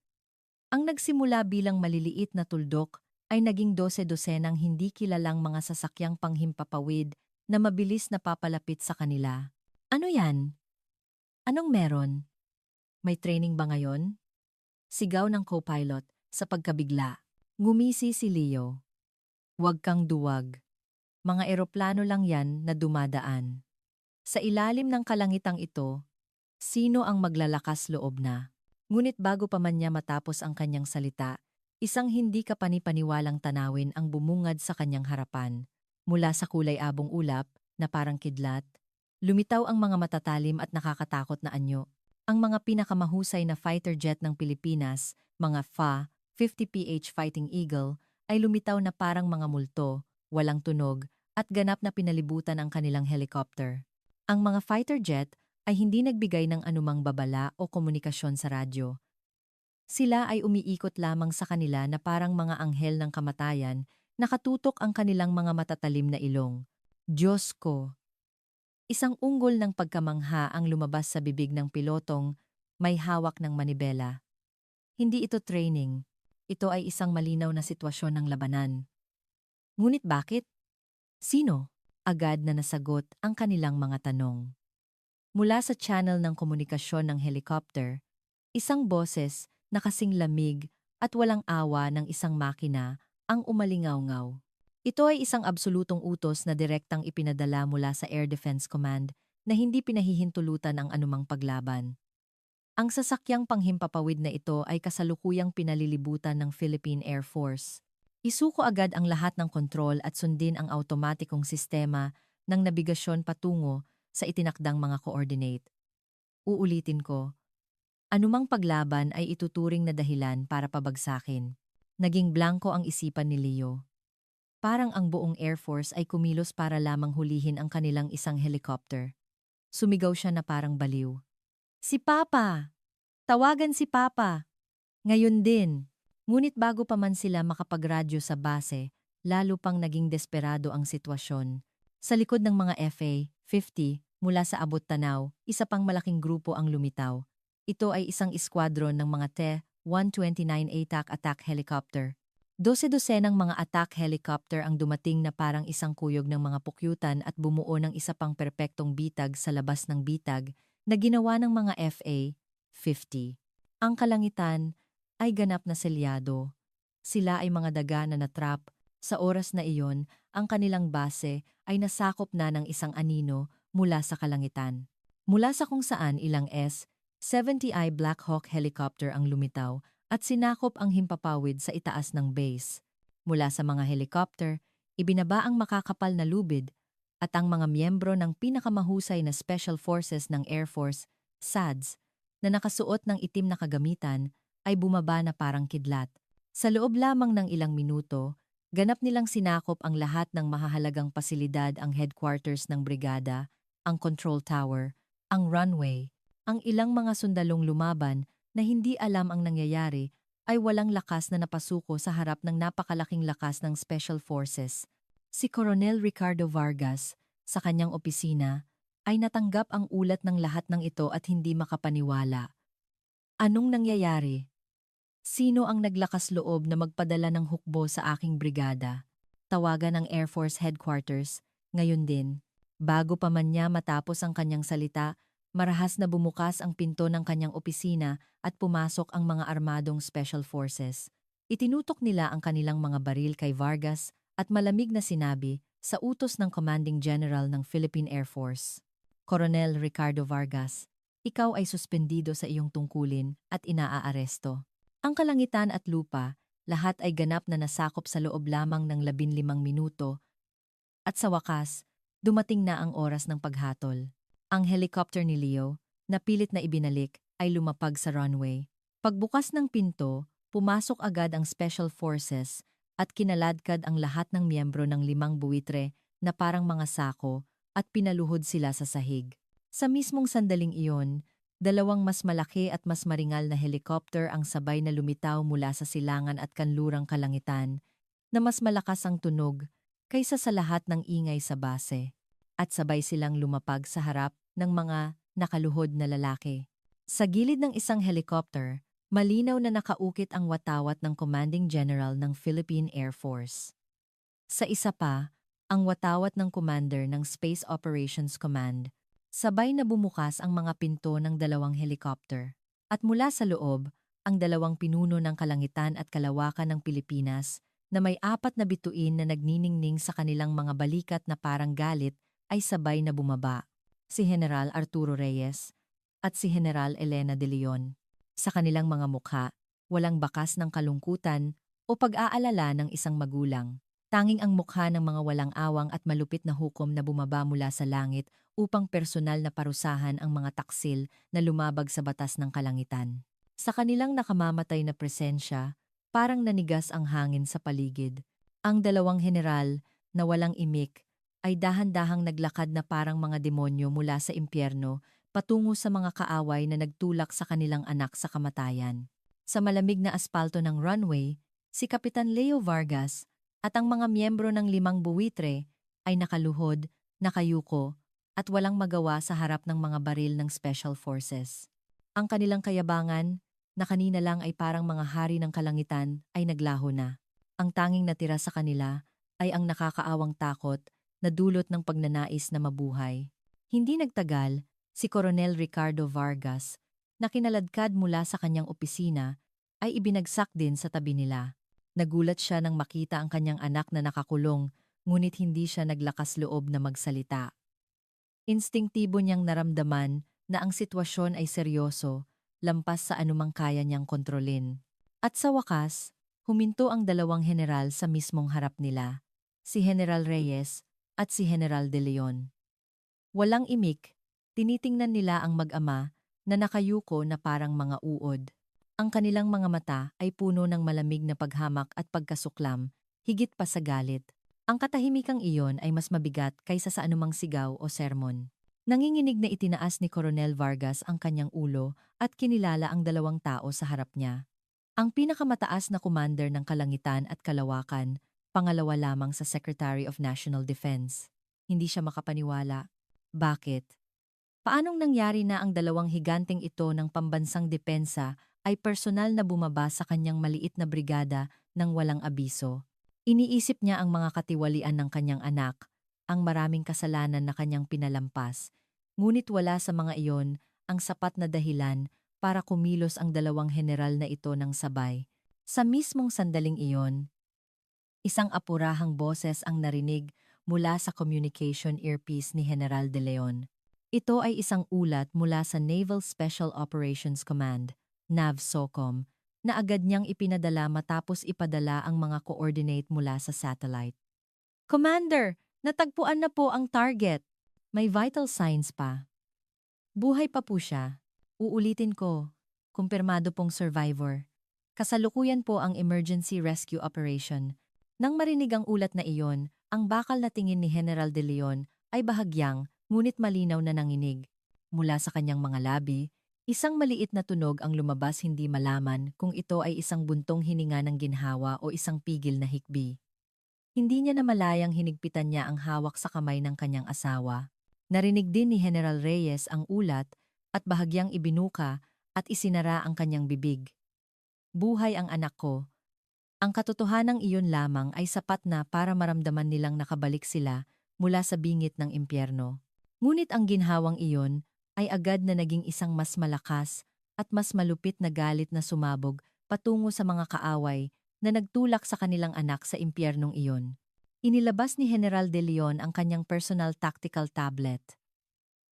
Ang nagsimula bilang maliliit na tuldok ay naging 12-dosenang hindi kilalang mga sasakyang panghimpapawid na mabilis na papalapit sa kanila. Ano yan? Anong meron? May training ba ngayon? Sigaw ng co-pilot sa pagkabigla. Ngumisi si Leo. Huwag kang duwag. Mga eroplano lang yan na dumadaan. Sa ilalim ng kalangitang ito, sino ang maglalakas loob na? Ngunit bago pa man niya matapos ang kanyang salita, isang hindi kapani-paniwalang tanawin ang bumungad sa kanyang harapan. Mula sa kulay abong ulap na parang kidlat, lumitaw ang mga matatalim at nakakatakot na anyo. Ang mga pinakamahusay na fighter jet ng Pilipinas, mga FA-50PH Fighting Eagle, ay lumitaw na parang mga multo, walang tunog, at ganap na pinalibutan ang kanilang helicopter. Ang mga fighter jet ay hindi nagbigay ng anumang babala o komunikasyon sa radyo. Sila ay umiikot lamang sa kanila na parang mga anghel ng kamatayan, nakatutok ang kanilang mga matatalim na ilong. Diyos ko! Isang unggol ng pagkamangha ang lumabas sa bibig ng pilotong may hawak ng manibela. Hindi ito training. Ito ay isang malinaw na sitwasyon ng labanan. Ngunit bakit? Sino? Agad na nasagot ang kanilang mga tanong. Mula sa channel ng komunikasyon ng helicopter, isang boses na kasing lamig at walang awa ng isang makina ang umalingaw-ngaw. Ito ay isang absolutong utos na direktang ipinadala mula sa Air Defense Command na hindi pinahihintulutan ang anumang paglaban. Ang sasakyang panghimpapawid na ito ay kasalukuyang pinalilibutan ng Philippine Air Force. Isuko agad ang lahat ng kontrol at sundin ang automatikong sistema ng nabigasyon patungo sa itinakdang mga coordinate. Uulitin ko, anumang paglaban ay ituturing na dahilan para pabagsakin. Naging blanko ang isipan ni Leo. Parang ang buong Air Force ay kumilos para lamang hulihin ang kanilang isang helicopter. Sumigaw siya na parang baliw. Si Papa! Tawagan si Papa! Ngayon din! Ngunit bago pa man sila makapagradyo sa base, lalo pang naging desperado ang sitwasyon. Sa likod ng mga FA-50 mula sa abot tanaw, isa pang malaking grupo ang lumitaw. Ito ay isang eskwadron ng mga T-129 attack helicopter. Dose-dosenang mga attack helicopter ang dumating na parang isang kuyog ng mga pukyutan at bumuo ng isa pang perpektong bitag sa labas ng bitag na ginawa ng mga FA-50. Ang kalangitan ay ganap na selyado. Sila ay mga daga na natrap. Sa oras na iyon, ang kanilang base ay nasakop na ng isang anino mula sa kalangitan. Mula sa kung saan ilang S-70I Black Hawk helicopter ang lumitaw at sinakop ang himpapawid sa itaas ng base. Mula sa mga helicopter, ibinaba ang makakapal na lubid at ang mga miyembro ng pinakamahusay na Special Forces ng Air Force, SADS, na nakasuot ng itim na kagamitan ay bumaba na parang kidlat. Sa loob lamang ng ilang minuto, ganap nilang sinakop ang lahat ng mahahalagang pasilidad, ang headquarters ng brigada, ang control tower, ang runway, ang ilang mga sundalong lumaban na hindi alam ang nangyayari ay walang lakas na napasuko sa harap ng napakalaking lakas ng Special Forces. Si Coronel Ricardo Vargas, sa kanyang opisina, ay natanggap ang ulat ng lahat ng ito at hindi makapaniwala. Anong nangyayari? Sino ang naglakas loob na magpadala ng hukbo sa aking brigada? Tawagan ng Air Force Headquarters, ngayon din. Bago pa man niya matapos ang kanyang salita, marahas na bumukas ang pinto ng kanyang opisina at pumasok ang mga armadong Special Forces. Itinutok nila ang kanilang mga baril kay Vargas at malamig na sinabi sa utos ng Commanding General ng Philippine Air Force. Coronel Ricardo Vargas, ikaw ay suspendido sa iyong tungkulin at inaaaresto. Ang kalangitan at lupa, lahat ay ganap na nasakop sa loob lamang ng 15 minuto at sa wakas, dumating na ang oras ng paghatol. Ang helicopter ni Leo, na pilit na ibinalik, ay lumapag sa runway. Pagbukas ng pinto, pumasok agad ang Special Forces at kinaladkad ang lahat ng miyembro ng 5 buwitre na parang mga sako at pinaluhod sila sa sahig. Sa mismong sandaling iyon, 2 mas malaki at mas maringal na helicopter ang sabay na lumitaw mula sa silangan at kanlurang kalangitan na mas malakas ang tunog kaysa sa lahat ng ingay sa base. At sabay silang lumapag sa harap ng mga nakaluhod na lalaki. Sa gilid ng isang helicopter, malinaw na nakaukit ang watawat ng Commanding General ng Philippine Air Force. Sa isa pa, ang watawat ng Commander ng Space Operations Command. Sabay na bumukas ang mga pinto ng 2 helicopter. At mula sa loob, ang 2 pinuno ng kalangitan at kalawakan ng Pilipinas na may 4 na bituin na nagniningning sa kanilang mga balikat na parang galit ay sabay na bumaba, si General Arturo Reyes at si General Elena de Leon. Sa kanilang mga mukha, walang bakas ng kalungkutan o pag-aalala ng isang magulang. Tanging ang mukha ng mga walang awang at malupit na hukom na bumaba mula sa langit upang personal na parusahan ang mga taksil na lumabag sa batas ng kalangitan. Sa kanilang nakamamatay na presensya, parang nanigas ang hangin sa paligid. Ang 2 general na walang imik ay dahan-dahang naglakad na parang mga demonyo mula sa impyerno patungo sa mga kaaway na nagtulak sa kanilang anak sa kamatayan. Sa malamig na aspalto ng runway, si Kapitan Leo Vargas at ang mga miyembro ng 5 buwitre ay nakaluhod, nakayuko, at walang magawa sa harap ng mga baril ng Special Forces. Ang kanilang kayabangan, na kanina lang ay parang mga hari ng kalangitan, ay naglaho na. Ang tanging natira sa kanila ay ang nakakaawang takot na dulot ng pagnanais na mabuhay. Hindi nagtagal, si Coronel Ricardo Vargas, na kinaladkad mula sa kanyang opisina, ay ibinagsak din sa tabi nila. Nagulat siya nang makita ang kanyang anak na nakakulong, ngunit hindi siya naglakas loob na magsalita. Instingtibo niyang naramdaman na ang sitwasyon ay seryoso, lampas sa anumang kaya niyang kontrolin. At sa wakas, huminto ang 2 general sa mismong harap nila, si General Reyes at si General de Leon. Walang imik, tinitingnan nila ang mag-ama na nakayuko na parang mga uod. Ang kanilang mga mata ay puno ng malamig na paghamak at pagkasuklam, higit pa sa galit. Ang katahimikang iyon ay mas mabigat kaysa sa anumang sigaw o sermon. Nanginginig na itinaas ni Coronel Vargas ang kanyang ulo at kinilala ang 2 tao sa harap niya. Ang pinakamataas na commander ng kalangitan at kalawakan, pangalawa lamang sa Secretary of National Defense. Hindi siya makapaniwala. Bakit? Paanong nangyari na ang dalawang higanteng ito ng pambansang depensa ay personal na bumaba sa kanyang maliit na brigada nang walang abiso? Iniisip niya ang mga katiwalian ng kanyang anak, ang maraming kasalanan na kanyang pinalampas. Ngunit wala sa mga iyon ang sapat na dahilan para kumilos ang dalawang general na ito ng sabay. Sa mismong sandaling iyon, isang apurahang boses ang narinig mula sa communication earpiece ni General De Leon. Ito ay isang ulat mula sa Naval Special Operations Command, NAVSOCOM, na agad niyang ipinadala matapos ipadala ang mga coordinate mula sa satellite. Commander, natagpuan na po ang target. May vital signs pa. Buhay pa po siya. Uulitin ko. Kumpirmado pong survivor. Kasalukuyan po ang emergency rescue operation. Nang marinig ang ulat na iyon, ang bakal na tingin ni General De Leon ay bahagyang ngunit malinaw na nanginig. Mula sa kanyang mga labi, isang maliit na tunog ang lumabas, hindi malaman kung ito ay isang buntong hininga ng ginhawa o isang pigil na hikbi. Hindi niya namalayang hinigpitan niya ang hawak sa kamay ng kanyang asawa. Narinig din ni General Reyes ang ulat at bahagyang ibinuka at isinara ang kanyang bibig. Buhay ang anak ko. Ang katotohanang iyon lamang ay sapat na para maramdaman nilang nakabalik sila mula sa bingit ng impyerno. Ngunit ang ginhawang iyon ay agad na naging isang mas malakas at mas malupit na galit na sumabog patungo sa mga kaaway na nagtulak sa kanilang anak sa impyernong iyon. Inilabas ni General De Leon ang kanyang personal tactical tablet.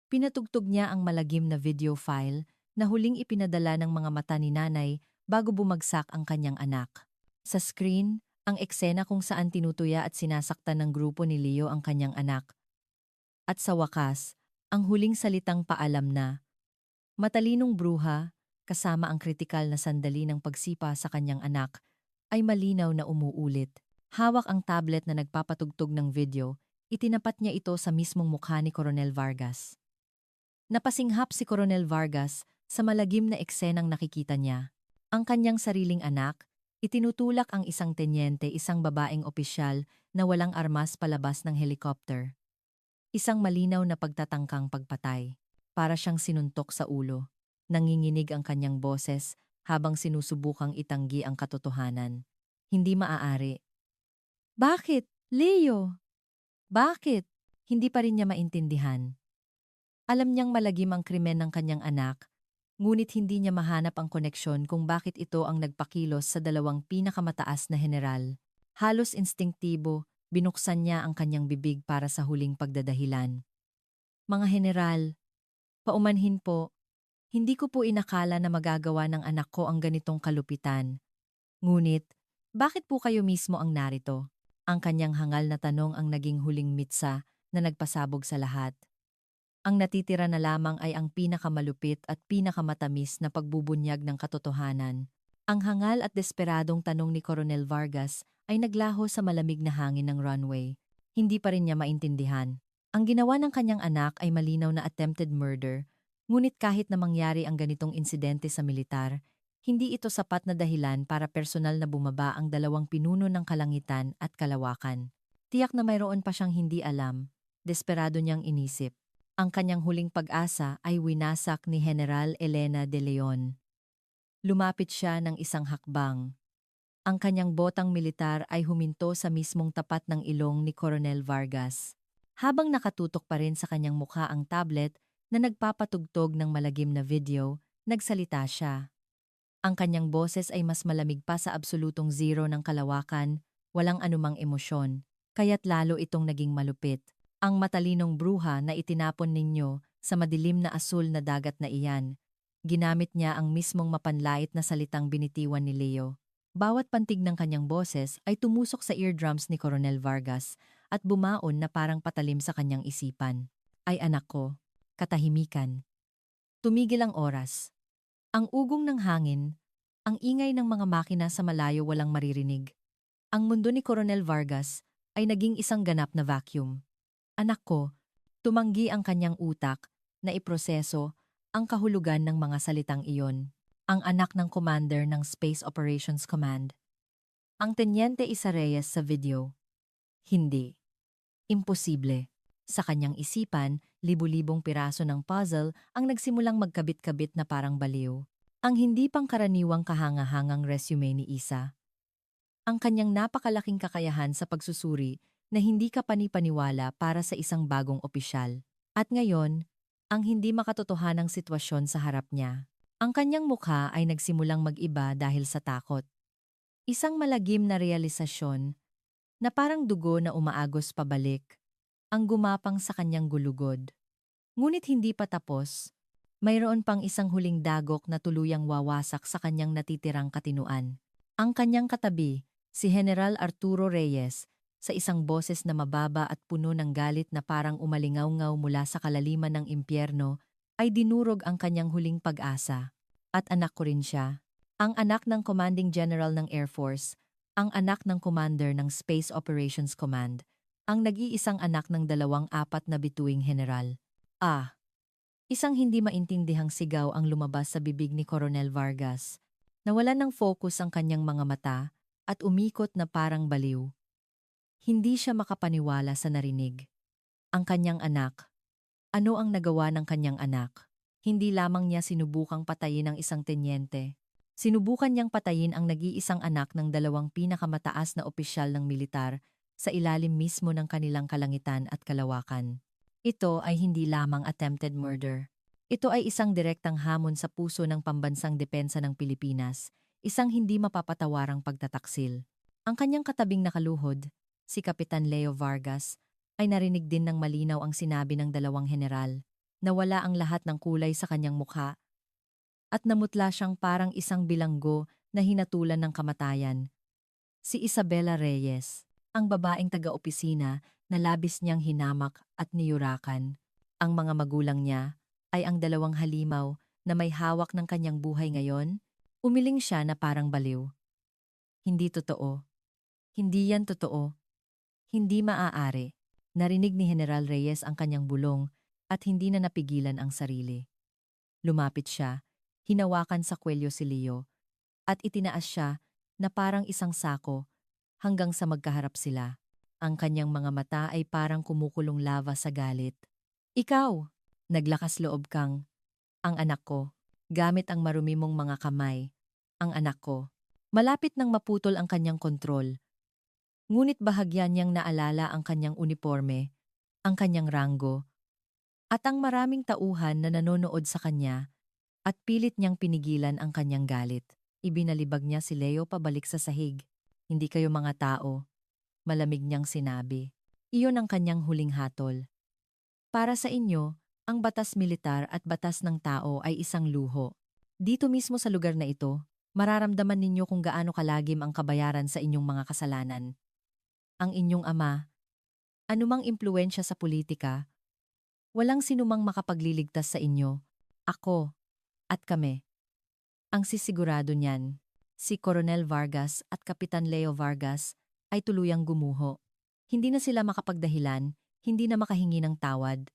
Pinatugtog niya ang malagim na video file na huling ipinadala ng mga mata ni nanay bago bumagsak ang kanyang anak. Sa screen, ang eksena kung saan tinutuya at sinasaktan ng grupo ni Leo ang kanyang anak. At sa wakas, ang huling salitang paalam na, matalinong bruha, kasama ang kritikal na sandali ng pagsipa sa kanyang anak, ay malinaw na umuulit. Hawak ang tablet na nagpapatugtog ng video, itinapat niya ito sa mismong mukha ni Coronel Vargas. Napasinghap si Coronel Vargas sa malagim na eksenang nakikita niya. Ang kanyang sariling anak, itinutulak ang isang tenyente, isang babaeng opisyal na walang armas palabas ng helicopter. Isang malinaw na pagtatangkang pagpatay, para siyang sinuntok sa ulo. Nanginginig ang kanyang boses habang sinusubukang itanggi ang katotohanan. Hindi maaari. Bakit, Leo? Bakit? Hindi pa rin niya maintindihan. Alam niyang malagim ang krimen ng kanyang anak, ngunit hindi niya mahanap ang koneksyon kung bakit ito ang nagpakilos sa dalawang pinakamataas na general. Halos instingtibo, binuksan niya ang kanyang bibig para sa huling pagdadahilan. Mga general, paumanhin po, hindi ko po inakala na magagawa ng anak ko ang ganitong kalupitan. Ngunit, bakit po kayo mismo ang narito? Ang kanyang hangal na tanong ang naging huling mitsa na nagpasabog sa lahat. Ang natitira na lamang ay ang pinakamalupit at pinakamatamis na pagbubunyag ng katotohanan. Ang hangal at desperadong tanong ni Coronel Vargas ay naglaho sa malamig na hangin ng runway. Hindi pa rin niya maintindihan. Ang ginawa ng kanyang anak ay malinaw na attempted murder, ngunit kahit na mangyari ang ganitong insidente sa militar, hindi ito sapat na dahilan para personal na bumaba ang dalawang pinuno ng kalangitan at kalawakan. Tiyak na mayroon pa siyang hindi alam. Desperado niyang inisip. Ang kanyang huling pag-asa ay winasak ni General Elena De Leon. Lumapit siya ng isang hakbang. Ang kanyang botang militar ay huminto sa mismong tapat ng ilong ni Coronel Vargas. Habang nakatutok pa rin sa kanyang mukha ang tablet na nagpapatugtog ng malagim na video, nagsalita siya. Ang kanyang boses ay mas malamig pa sa absolutong zero ng kalawakan, walang anumang emosyon, kaya't lalo itong naging malupit. Ang matalinong bruha na itinapon ninyo sa madilim na asul na dagat na iyan. Ginamit niya ang mismong mapanlait na salitang binitiwan ni Leo. Bawat pantig ng kanyang boses ay tumusok sa eardrums ni Coronel Vargas at bumaon na parang patalim sa kanyang isipan. Ay anak ko, katahimikan. Tumigil ang oras. Ang ugong ng hangin, ang ingay ng mga makina sa malayo walang maririnig. Ang mundo ni Coronel Vargas ay naging isang ganap na vacuum. Anak ko, tumanggi ang kanyang utak na iproseso ang kahulugan ng mga salitang iyon. Ang anak ng commander ng Space Operations Command. Ang Teniente Isa Reyes sa video. Hindi. Imposible. Sa kanyang isipan, libu-libong piraso ng puzzle ang nagsimulang magkabit-kabit na parang baliw. Ang hindi pangkaraniwang kahanga-hangang resume ni Isa. Ang kanyang napakalaking kakayahan sa pagsusuri na hindi ka panipaniwala para sa isang bagong opisyal. At ngayon, ang hindi makatotohanang sitwasyon sa harap niya. Ang kanyang mukha ay nagsimulang mag-iba dahil sa takot. Isang malagim na realisasyon na parang dugo na umaagos pabalik ang gumapang sa kanyang gulugod. Ngunit hindi pa tapos, mayroon pang isang huling dagok na tuluyang wawasak sa kanyang natitirang katinuan. Ang kanyang katabi, si General Arturo Reyes, sa isang boses na mababa at puno ng galit na parang umalingaw-ngaw mula sa kalaliman ng impyerno, ay dinurog ang kanyang huling pag-asa. At anak ko rin siya. Ang anak ng Commanding General ng Air Force, ang anak ng Commander ng Space Operations Command, ang nag-iisang anak ng 2-4 na bituing general. Isang hindi maintindihang sigaw ang lumabas sa bibig ni Coronel Vargas. Nawalan ng focus ang kanyang mga mata at umikot na parang baliw. Hindi siya makapaniwala sa narinig. Ang kanyang anak. Ano ang nagawa ng kanyang anak? Hindi lamang niya sinubukang patayin ang isang tenyente. Sinubukan niyang patayin ang nag-iisang anak ng 2 pinakamataas na opisyal ng militar sa ilalim mismo ng kanilang kalangitan at kalawakan. Ito ay hindi lamang attempted murder. Ito ay isang direktang hamon sa puso ng pambansang depensa ng Pilipinas, isang hindi mapapatawarang pagtataksil. Ang kanyang katabing nakaluhod, si Kapitan Leo Vargas, ay narinig din ng malinaw ang sinabi ng 2 general, na wala ang lahat ng kulay sa kanyang mukha, at namutla siyang parang isang bilanggo na hinatulan ng kamatayan. Si Isabela Reyes, ang babaeng taga-opisina na labis niyang hinamak at niyurakan. Ang mga magulang niya ay ang 2 halimaw na may hawak ng kanyang buhay ngayon. Umiling siya na parang baliw. Hindi totoo. Hindi yan totoo. Hindi maaari. Narinig ni General Reyes ang kanyang bulong at hindi na napigilan ang sarili. Lumapit siya, hinawakan sa kwelyo si Leo, at itinaas siya na parang isang sako hanggang sa magkaharap sila. Ang kanyang mga mata ay parang kumukulong lava sa galit. Ikaw, naglakas loob kang, ang anak ko, gamit ang marumi mong mga kamay, ang anak ko. Malapit nang maputol ang kanyang kontrol. Ngunit bahagyan niyang naalala ang kanyang uniforme, ang kanyang ranggo, at ang maraming tauhan na nanonood sa kanya, at pilit niyang pinigilan ang kanyang galit. Ibinalibag niya si Leo pabalik sa sahig. Hindi kayo mga tao. Malamig niyang sinabi. Iyon ang kanyang huling hatol. Para sa inyo, ang batas militar at batas ng tao ay isang luho. Dito mismo sa lugar na ito, mararamdaman ninyo kung gaano kalagim ang kabayaran sa inyong mga kasalanan. Ang inyong ama, anumang impluwensya sa politika, walang sinumang makapagliligtas sa inyo, ako, at kami. Ang sisigurado niyan, si Coronel Vargas at Kapitan Leo Vargas ay tuluyang gumuho. Hindi na sila makapagdahilan, hindi na makahingi ng tawad.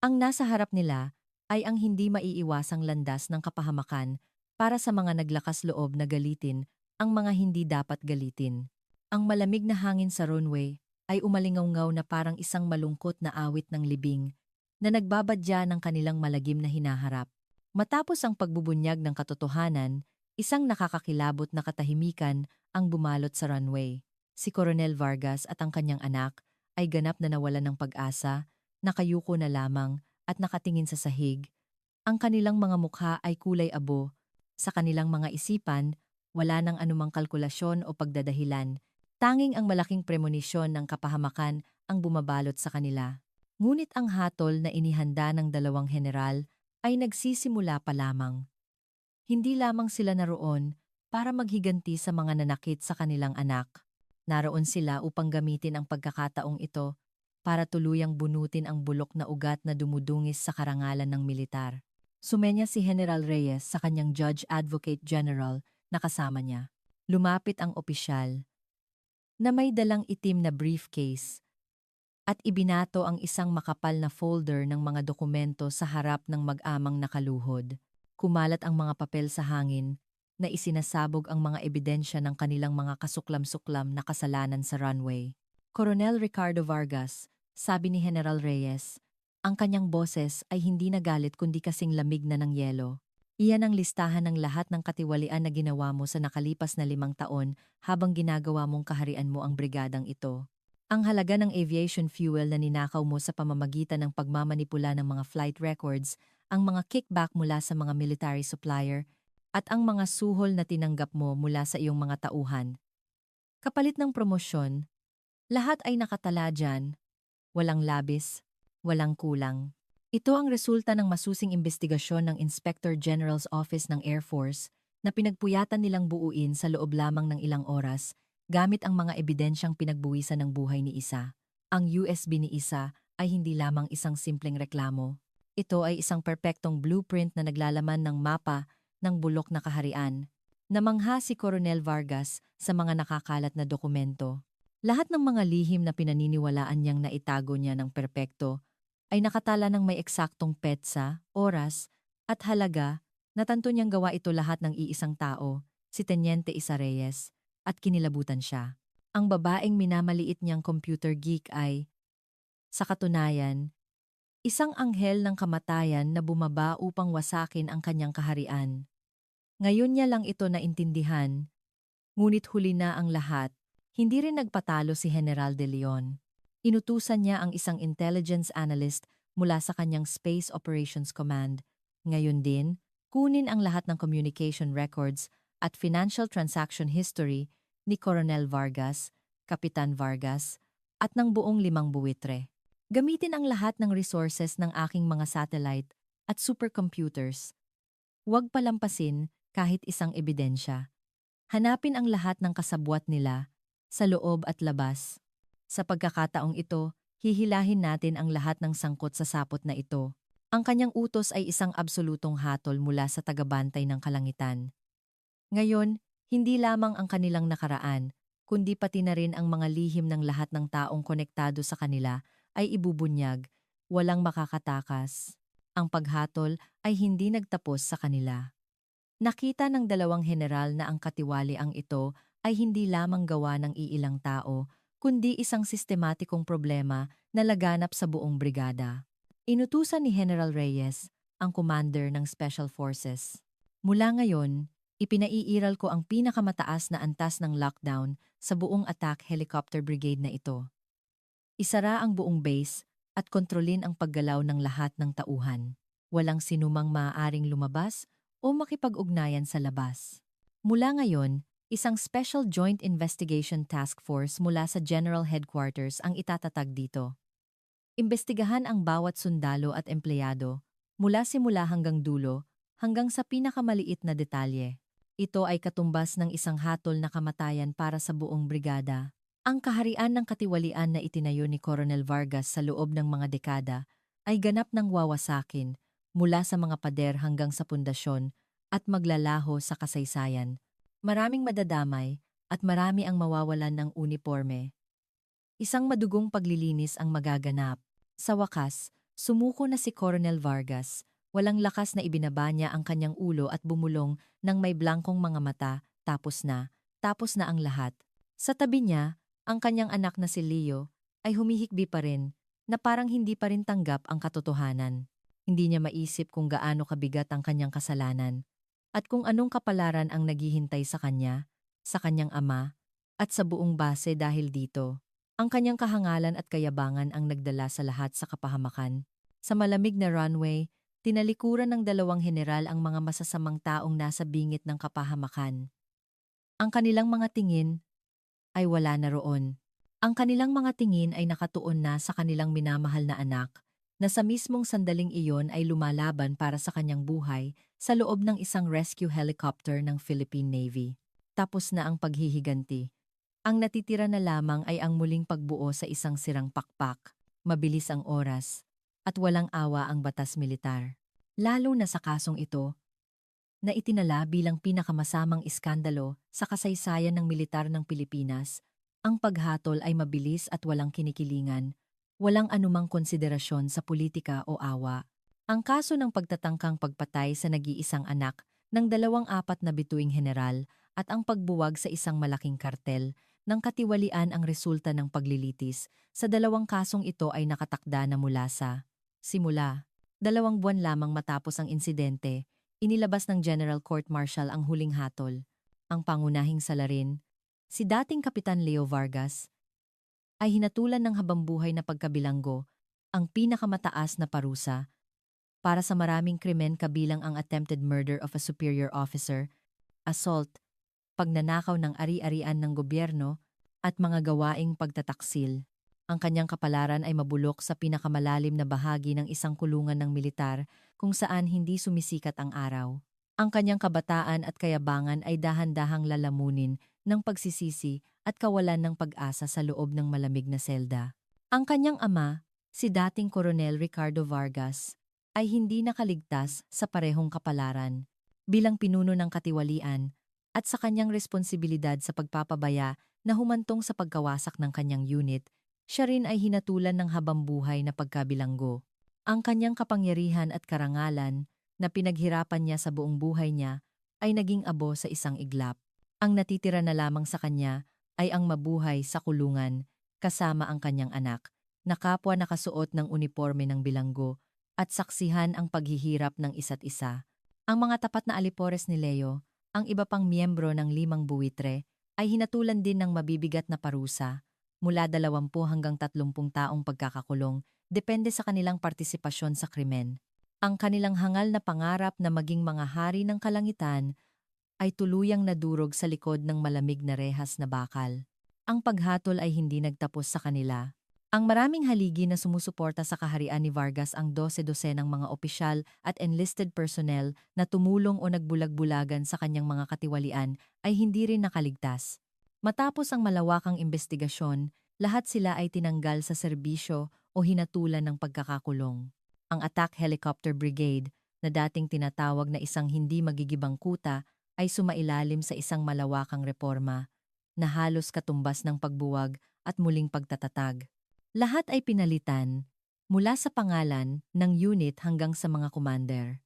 Ang nasa harap nila ay ang hindi maiiwasang landas ng kapahamakan para sa mga naglakas loob na galitin ang mga hindi dapat galitin. Ang malamig na hangin sa runway ay umalingaw-ngaw na parang isang malungkot na awit ng libing na nagbabadya ng kanilang malagim na hinaharap. Matapos ang pagbubunyag ng katotohanan, isang nakakakilabot na katahimikan ang bumalot sa runway. Si Coronel Vargas at ang kanyang anak ay ganap na nawalan ng pag-asa, nakayuko na lamang at nakatingin sa sahig. Ang kanilang mga mukha ay kulay abo. Sa kanilang mga isipan, wala nang anumang kalkulasyon o pagdadahilan. Tanging ang malaking premonisyon ng kapahamakan ang bumabalot sa kanila. Ngunit ang hatol na inihanda ng 2 general ay nagsisimula pa lamang. Hindi lamang sila naroon para maghiganti sa mga nanakit sa kanilang anak. Naroon sila upang gamitin ang pagkakataong ito para tuluyang bunutin ang bulok na ugat na dumudungis sa karangalan ng militar. Sumenya si General Reyes sa kanyang Judge Advocate General na kasama niya. Lumapit ang opisyal na may dalang itim na briefcase at ibinato ang isang makapal na folder ng mga dokumento sa harap ng mag-amang nakaluhod. Kumalat ang mga papel sa hangin na isinasabog ang mga ebidensya ng kanilang mga kasuklam-suklam na kasalanan sa runway. Coronel Ricardo Vargas, sabi ni General Reyes, ang kanyang boses ay hindi nagalit kundi kasing lamig na ng yelo. Iyan ang listahan ng lahat ng katiwalian na ginawa mo sa nakalipas na 5 taon habang ginagawa mong kaharian mo ang brigadang ito. Ang halaga ng aviation fuel na ninakaw mo sa pamamagitan ng pagmamanipula ng mga flight records, ang mga kickback mula sa mga military supplier, at ang mga suhol na tinanggap mo mula sa iyong mga tauhan. Kapalit ng promosyon, lahat ay nakatala dyan, walang labis, walang kulang. Ito ang resulta ng masusing investigasyon ng Inspector General's Office ng Air Force na pinagpuyatan nilang buuin sa loob lamang ng ilang oras gamit ang mga ebidensyang pinagbuwisan ng buhay ni Isa. Ang USB ni Isa ay hindi lamang isang simpleng reklamo. Ito ay isang perpektong blueprint na naglalaman ng mapa ng bulok na kaharian. Namangha si Coronel Vargas sa mga nakakalat na dokumento. Lahat ng mga lihim na pinaniniwalaan niyang naitago niya ng perpekto ay nakatala ng may eksaktong petsa, oras, at halaga na tanto niyang gawa ito lahat ng iisang tao, si Teniente Isa Reyes, at kinilabutan siya. Ang babaeng minamaliit niyang computer geek ay, sa katunayan, isang anghel ng kamatayan na bumaba upang wasakin ang kanyang kaharian. Ngayon niya lang ito naintindihan, ngunit huli na ang lahat, hindi rin nagpatalo si General De Leon. Inutusan niya ang isang intelligence analyst mula sa kanyang Space Operations Command. Ngayon din, kunin ang lahat ng communication records at financial transaction history ni Coronel Vargas, Kapitan Vargas, at ng buong 5 buwitre. Gamitin ang lahat ng resources ng aking mga satellite at supercomputers. Huwag palampasin kahit isang ebidensya. Hanapin ang lahat ng kasabwat nila sa loob at labas. Sa pagkakataong ito, hihilahin natin ang lahat ng sangkot sa sapot na ito. Ang kanyang utos ay isang absolutong hatol mula sa tagabantay ng kalangitan. Ngayon, hindi lamang ang kanilang nakaraan, kundi pati na rin ang mga lihim ng lahat ng taong konektado sa kanila ay ibubunyag, walang makakatakas. Ang paghatol ay hindi nagtapos sa kanila. Nakita ng 2 general na ang katiwaliang ito ay hindi lamang gawa ng iilang tao, kundi isang sistematikong problema na laganap sa buong brigada. Inutusan ni General Reyes, ang commander ng Special Forces. Mula ngayon, ipinaiiral ko ang pinakamataas na antas ng lockdown sa buong attack helicopter brigade na ito. Isara ang buong base at kontrolin ang paggalaw ng lahat ng tauhan. Walang sinumang maaaring lumabas o makipag-ugnayan sa labas. Mula ngayon, isang Special Joint Investigation Task Force mula sa General Headquarters ang itatatag dito. Imbestigahan ang bawat sundalo at empleyado, mula simula hanggang dulo, hanggang sa pinakamaliit na detalye. Ito ay katumbas ng isang hatol na kamatayan para sa buong brigada. Ang kaharian ng katiwalian na itinayo ni Coronel Vargas sa loob ng mga dekada ay ganap ng wawasakin mula sa mga pader hanggang sa pundasyon at maglalaho sa kasaysayan. Maraming madadamay at marami ang mawawalan ng uniforme. Isang madugong paglilinis ang magaganap. Sa wakas, sumuko na si Coronel Vargas. Walang lakas na ibinaba niya ang kanyang ulo at bumulong ng may blankong mga mata, tapos na ang lahat. Sa tabi niya, ang kanyang anak na si Leo ay humihikbi pa rin, na parang hindi pa rin tanggap ang katotohanan. Hindi niya maisip kung gaano kabigat ang kanyang kasalanan at kung anong kapalaran ang naghihintay sa kanya, sa kanyang ama, at sa buong base dahil dito. Ang kanyang kahangalan at kayabangan ang nagdala sa lahat sa kapahamakan. Sa malamig na runway, tinalikuran ng 2 general ang mga masasamang taong nasa bingit ng kapahamakan. Ang kanilang mga tingin ay wala na roon. Ang kanilang mga tingin ay nakatuon na sa kanilang minamahal na anak, na sa mismong sandaling iyon ay lumalaban para sa kanyang buhay sa loob ng isang rescue helicopter ng Philippine Navy. Tapos na ang paghihiganti. Ang natitira na lamang ay ang muling pagbuo sa isang sirang pakpak, mabilis ang oras, at walang awa ang batas militar. Lalo na sa kasong ito, na itinala bilang pinakamasamang iskandalo sa kasaysayan ng militar ng Pilipinas, ang paghatol ay mabilis at walang kinikilingan, walang anumang konsiderasyon sa politika o awa. Ang kaso ng pagtatangkang pagpatay sa nag-iisang anak ng 24 na bituing general at ang pagbuwag sa isang malaking kartel ng katiwalian ang resulta ng paglilitis. Sa dalawang kasong ito ay nakatakda na mula sa simula. 2 buwan lamang matapos ang insidente, inilabas ng General Court Martial ang huling hatol. Ang pangunahing salarin, si dating Kapitan Leo Vargas, ay hinatulan ng habambuhay na pagkabilanggo, ang pinakamataas na parusa, para sa maraming krimen kabilang ang attempted murder of a superior officer, assault, pagnanakaw ng ari-arian ng gobyerno, at mga gawaing pagtataksil. Ang kanyang kapalaran ay mabulok sa pinakamalalim na bahagi ng isang kulungan ng militar kung saan hindi sumisikat ang araw. Ang kanyang kabataan at kayabangan ay dahan-dahang lalamunin ng pagsisisi at kawalan ng pag-asa sa loob ng malamig na selda. Ang kanyang ama, si dating Koronel Ricardo Vargas, ay hindi nakaligtas sa parehong kapalaran bilang pinuno ng katiwalian at sa kanyang responsibilidad sa pagpapabaya na humantong sa pagkawasak ng kanyang unit. Siya rin ay hinatulan ng habambuhay na pagkabilanggo. Ang kanyang kapangyarihan at karangalan na pinaghirapan niya sa buong buhay niya ay naging abo sa isang iglap. Ang natitira na lamang sa kanya ay ang mabuhay sa kulungan kasama ang kanyang anak, na kapwa nakasuot ng uniforme ng bilanggo at saksihan ang paghihirap ng isa't isa. Ang mga tapat na alipores ni Leo, ang iba pang miyembro ng 5 buwitre, ay hinatulan din ng mabibigat na parusa, mula 20 hanggang 30 taong pagkakakulong, depende sa kanilang partisipasyon sa krimen. Ang kanilang hangal na pangarap na maging mga hari ng kalangitan ay tuluyang nadurog sa likod ng malamig na rehas na bakal. Ang paghatol ay hindi nagtapos sa kanila. Ang maraming haligi na sumusuporta sa kaharian ni Vargas, ang 12 ng mga opisyal at enlisted personnel na tumulong o nagbulag-bulagan sa kanyang mga katiwalian, ay hindi rin nakaligtas. Matapos ang malawakang investigasyon, lahat sila ay tinanggal sa serbisyo o hinatulan ng pagkakakulong. Ang Attack Helicopter Brigade, na dating tinatawag na isang hindi magigibang kuta, ay sumailalim sa isang malawakang reforma na halos katumbas ng pagbuwag at muling pagtatatag. Lahat ay pinalitan, mula sa pangalan ng unit hanggang sa mga commander.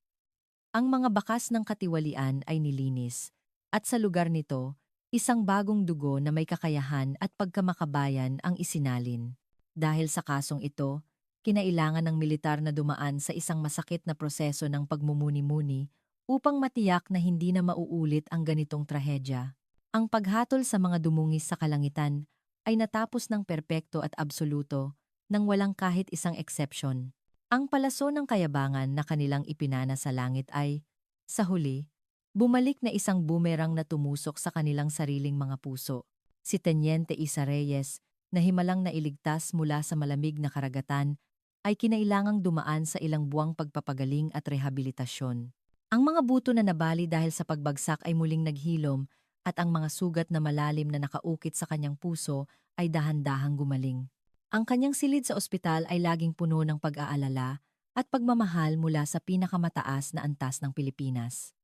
Ang mga bakas ng katiwalian ay nilinis, at sa lugar nito, isang bagong dugo na may kakayahan at pagkamakabayan ang isinalin. Dahil sa kasong ito, kinailangan ng militar na dumaan sa isang masakit na proseso ng pagmumuni-muni upang matiyak na hindi na mauulit ang ganitong trahedya. Ang paghatol sa mga dumungis sa kalangitan ay natapos ng perpekto at absoluto nang walang kahit isang exception. Ang palaso ng kayabangan na kanilang ipinana sa langit ay, sa huli, bumalik na isang boomerang na tumusok sa kanilang sariling mga puso. Si Teniente Isa Reyes, na himalang nailigtas mula sa malamig na karagatan, ay kinailangang dumaan sa ilang buwang pagpapagaling at rehabilitasyon. Ang mga buto na nabali dahil sa pagbagsak ay muling naghilom, at ang mga sugat na malalim na nakaukit sa kanyang puso ay dahan-dahang gumaling. Ang kanyang silid sa ospital ay laging puno ng pag-aalala at pagmamahal mula sa pinakamataas na antas ng Pilipinas.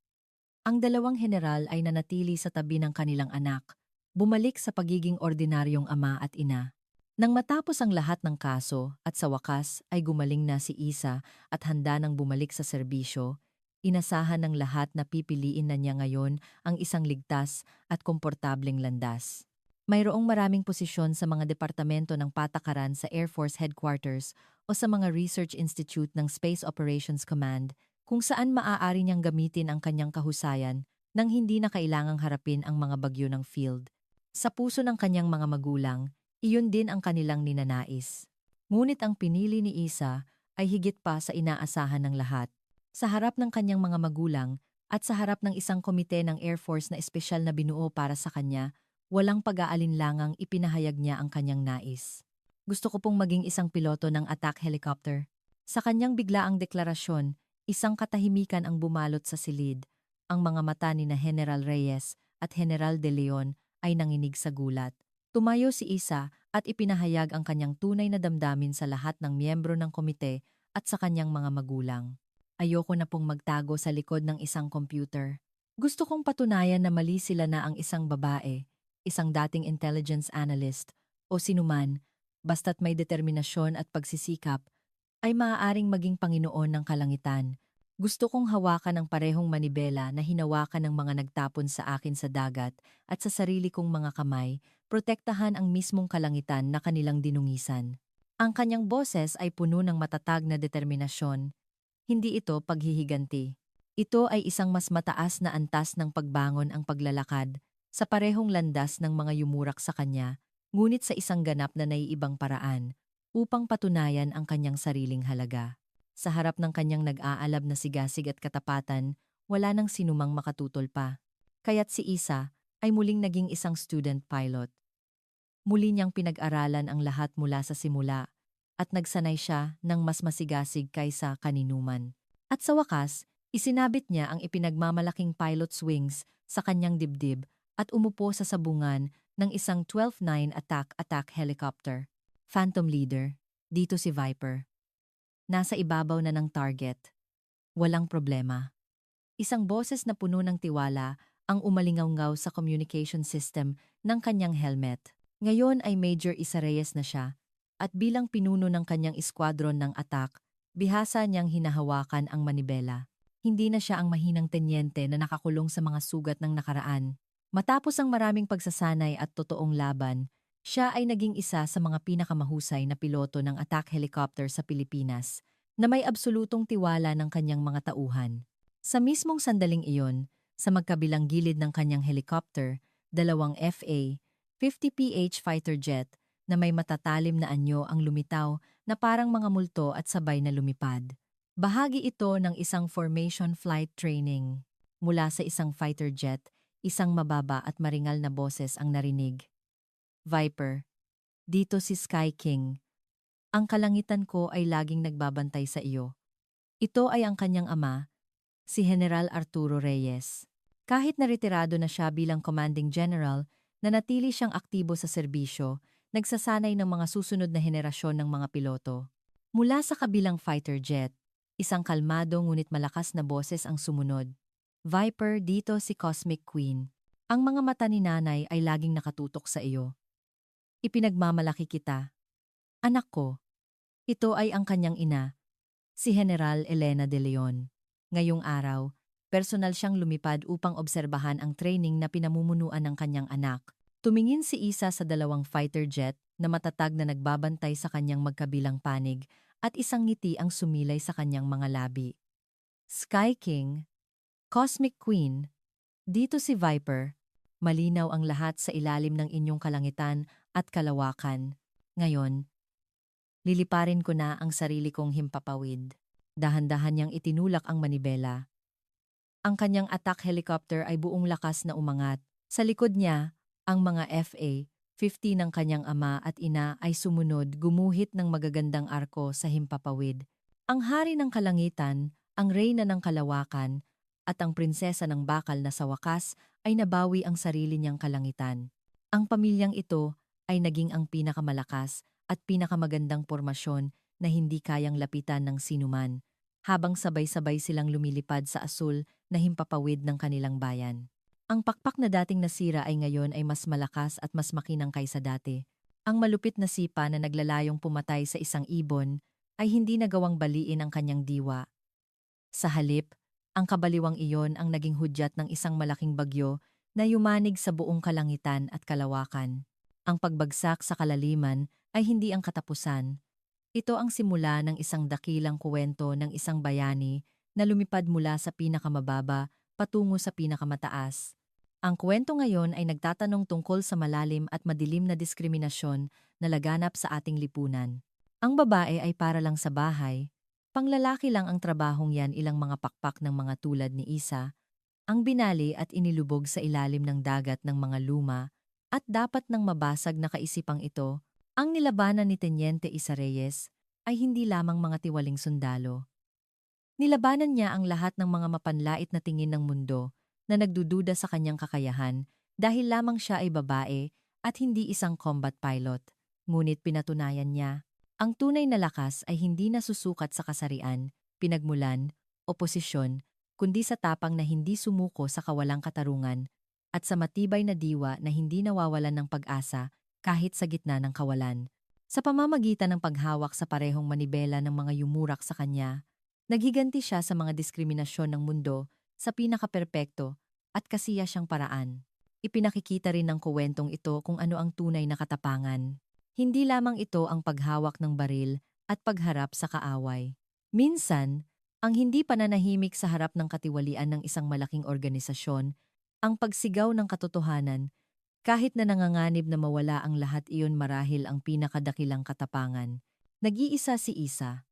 Ang 2 general ay nanatili sa tabi ng kanilang anak, bumalik sa pagiging ordinaryong ama at ina. Nang matapos ang lahat ng kaso at sa wakas ay gumaling na si Isa at handa nang bumalik sa serbisyo, inasahan ng lahat na pipiliin na niya ngayon ang isang ligtas at komportableng landas. Mayroong maraming posisyon sa mga departamento ng patakaran sa Air Force Headquarters o sa mga Research Institute ng Space Operations Command, kung saan maaari niyang gamitin ang kanyang kahusayan nang hindi na kailangang harapin ang mga bagyo ng field. Sa puso ng kanyang mga magulang, iyon din ang kanilang ninanais. Ngunit ang pinili ni Isa ay higit pa sa inaasahan ng lahat. Sa harap ng kanyang mga magulang at sa harap ng isang komite ng Air Force na espesyal na binuo para sa kanya, walang pag-aalinlangang ipinahayag niya ang kanyang nais. Gusto ko pong maging isang piloto ng attack helicopter. Sa kanyang biglaang deklarasyon, isang katahimikan ang bumalot sa silid. Ang mga mata ni na General Reyes at General De Leon ay nanginig sa gulat. Tumayo si Isa at ipinahayag ang kanyang tunay na damdamin sa lahat ng miyembro ng komite at sa kanyang mga magulang. Ayoko na pong magtago sa likod ng isang computer. Gusto kong patunayan na mali sila na ang isang babae, isang dating intelligence analyst, o sinuman, basta't may determinasyon at pagsisikap, ay maaaring maging Panginoon ng kalangitan Gusto kong hawakan ang parehong manibela na hinawakan ng mga nagtapon sa akin sa dagat at sa sarili kong mga kamay, protektahan ang mismong kalangitan na kanilang dinungisan. Ang kanyang boses ay puno ng matatag na determinasyon. Hindi ito paghihiganti. Ito ay isang mas mataas na antas ng pagbangon ang paglalakad sa parehong landas ng mga yumurak sa kanya, ngunit sa isang ganap na naiibang paraan, upang patunayan ang kanyang sariling halaga. Sa harap ng kanyang nag-aalab na sigasig at katapatan, wala nang sinumang makatutol pa. Kaya't si Isa ay muling naging isang student pilot. Muli niyang pinag-aralan ang lahat mula sa simula at nagsanay siya ng mas masigasig kaysa kaninuman. At sa wakas, isinabit niya ang ipinagmamalaking pilot's wings sa kanyang dibdib at umupo sa sabungan ng isang 12-9 attack helicopter. Phantom Leader, dito si Viper. Nasa ibabaw na ng target. Walang problema. Isang boses na puno ng tiwala ang umalingaw-ngaw sa communication system ng kanyang helmet. Ngayon ay Major Isa Reyes na siya, at bilang pinuno ng kanyang eskwadron ng attack, bihasa niyang hinahawakan ang manibela. Hindi na siya ang mahinang tenyente na nakakulong sa mga sugat ng nakaraan. Matapos ang maraming pagsasanay at totoong laban, siya ay naging isa sa mga pinakamahusay na piloto ng attack helicopter sa Pilipinas, na may absolutong tiwala ng kanyang mga tauhan. Sa mismong sandaling iyon, sa magkabilang gilid ng kanyang helicopter, dalawang FA-50PH fighter jet na may matatalim na anyo ang lumitaw na parang mga multo at sabay na lumipad. Bahagi ito ng isang formation flight training. Mula sa isang fighter jet, isang mababa at maringal na boses ang narinig. Viper, dito si Sky King. Ang kalangitan ko ay laging nagbabantay sa iyo. Ito ay ang kanyang ama, si General Arturo Reyes. Kahit naretirado na siya bilang commanding general, nanatili siyang aktibo sa serbisyo, nagsasanay ng mga susunod na henerasyon ng mga piloto. Mula sa kabilang fighter jet, isang kalmado ngunit malakas na boses ang sumunod. Viper, dito si Cosmic Queen. Ang mga mata ni nanay ay laging nakatutok sa iyo. Ipinagmamalaki kita. Anak ko, ito ay ang kanyang ina, si General Elena de Leon. Ngayong araw, personal siyang lumipad upang obserbahan ang training na pinamumunuan ng kanyang anak. Tumingin si Isa sa dalawang fighter jet na matatag na nagbabantay sa kanyang magkabilang panig at isang ngiti ang sumilay sa kanyang mga labi. Sky King, Cosmic Queen, dito si Viper. Malinaw ang lahat sa ilalim ng inyong kalangitan at kalawakan. Ngayon, liliparin ko na ang sarili kong himpapawid. Dahan-dahan niyang itinulak ang manibela. Ang kanyang attack helicopter ay buong lakas na umangat. Sa likod niya, ang mga FA-50 ng kanyang ama at ina ay sumunod gumuhit ng magagandang arko sa himpapawid. Ang hari ng kalangitan, ang reyna ng kalawakan, at ang prinsesa ng bakal na sa wakas ay nabawi ang sarili niyang kalangitan. Ang pamilyang ito ay naging ang pinakamalakas at pinakamagandang pormasyon na hindi kayang lapitan ng sinuman, habang sabay-sabay silang lumilipad sa asul na himpapawid ng kanilang bayan. Ang pakpak na dating nasira ay ngayon ay mas malakas at mas makinang kaysa dati. Ang malupit na sipa na naglalayong pumatay sa isang ibon ay hindi nagawang baliin ang kanyang diwa. Sa halip, ang kabaliwang iyon ang naging hudyat ng isang malaking bagyo na yumanig sa buong kalangitan at kalawakan. Ang pagbagsak sa kalaliman ay hindi ang katapusan. Ito ang simula ng isang dakilang kuwento ng isang bayani na lumipad mula sa pinakamababa patungo sa pinakamataas. Ang kwento ngayon ay nagtatanong tungkol sa malalim at madilim na diskriminasyon na laganap sa ating lipunan. Ang babae ay para lang sa bahay, panglalaki lang ang trabahong yan, ilang mga pakpak ng mga tulad ni Isa, ang binali at inilubog sa ilalim ng dagat ng mga luma, at dapat nang mabasag na kaisipang ito, ang nilabanan ni Teniente Isa Reyes ay hindi lamang mga tiwaling sundalo. Nilabanan niya ang lahat ng mga mapanlait na tingin ng mundo na nagdududa sa kanyang kakayahan dahil lamang siya ay babae at hindi isang combat pilot. Ngunit pinatunayan niya, ang tunay na lakas ay hindi nasusukat sa kasarian, pinagmulan, o posisyon, kundi sa tapang na hindi sumuko sa kawalang katarungan at sa matibay na diwa na hindi nawawalan ng pag-asa kahit sa gitna ng kawalan. Sa pamamagitan ng paghawak sa parehong manibela ng mga yumurak sa kanya, Naghiganti siya sa mga diskriminasyon ng mundo sa pinakaperpekto at kasiya siyang paraan. Ipinakikita rin ng kuwentong ito kung ano ang tunay na katapangan. Hindi lamang ito ang paghawak ng baril at pagharap sa kaaway. Minsan, ang hindi pananahimik sa harap ng katiwalian ng isang malaking organisasyon, ang pagsigaw ng katotohanan, kahit na nanganganib na mawala ang lahat, iyon marahil ang pinakadakilang katapangan. Nag-iisa si Isa.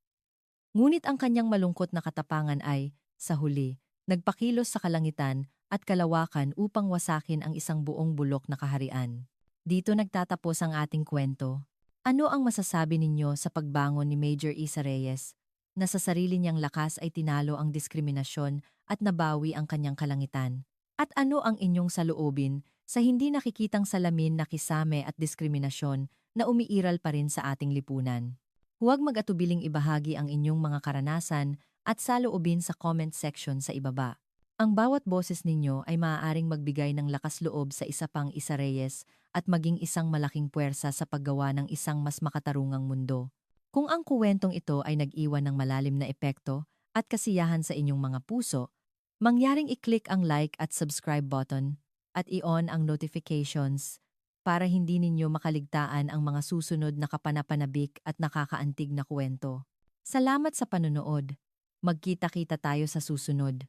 Ngunit ang kanyang malungkot na katapangan ay, sa huli, nagpakilos sa kalangitan at kalawakan upang wasakin ang isang buong bulok na kaharian. Dito nagtatapos ang ating kwento. Ano ang masasabi ninyo sa pagbangon ni Major Isa Reyes, na sa sarili niyang lakas ay tinalo ang diskriminasyon at nabawi ang kanyang kalangitan? At ano ang inyong saloobin sa hindi nakikitang salamin na kisame at diskriminasyon na umiiral pa rin sa ating lipunan? Huwag mag-atubiling ibahagi ang inyong mga karanasan at saloobin sa comment section sa ibaba. Ang bawat boses ninyo ay maaaring magbigay ng lakas loob sa isa pang Isa Reyes at maging isang malaking puwersa sa paggawa ng isang mas makatarungang mundo. Kung ang kuwentong ito ay nag-iwan ng malalim na epekto at kasiyahan sa inyong mga puso, mangyaring i-click ang like at subscribe button at i-on ang notifications para hindi ninyo makaligtaan ang mga susunod na kapanapanabik at nakakaantig na kwento. Salamat sa panonood. Magkita-kita tayo sa susunod.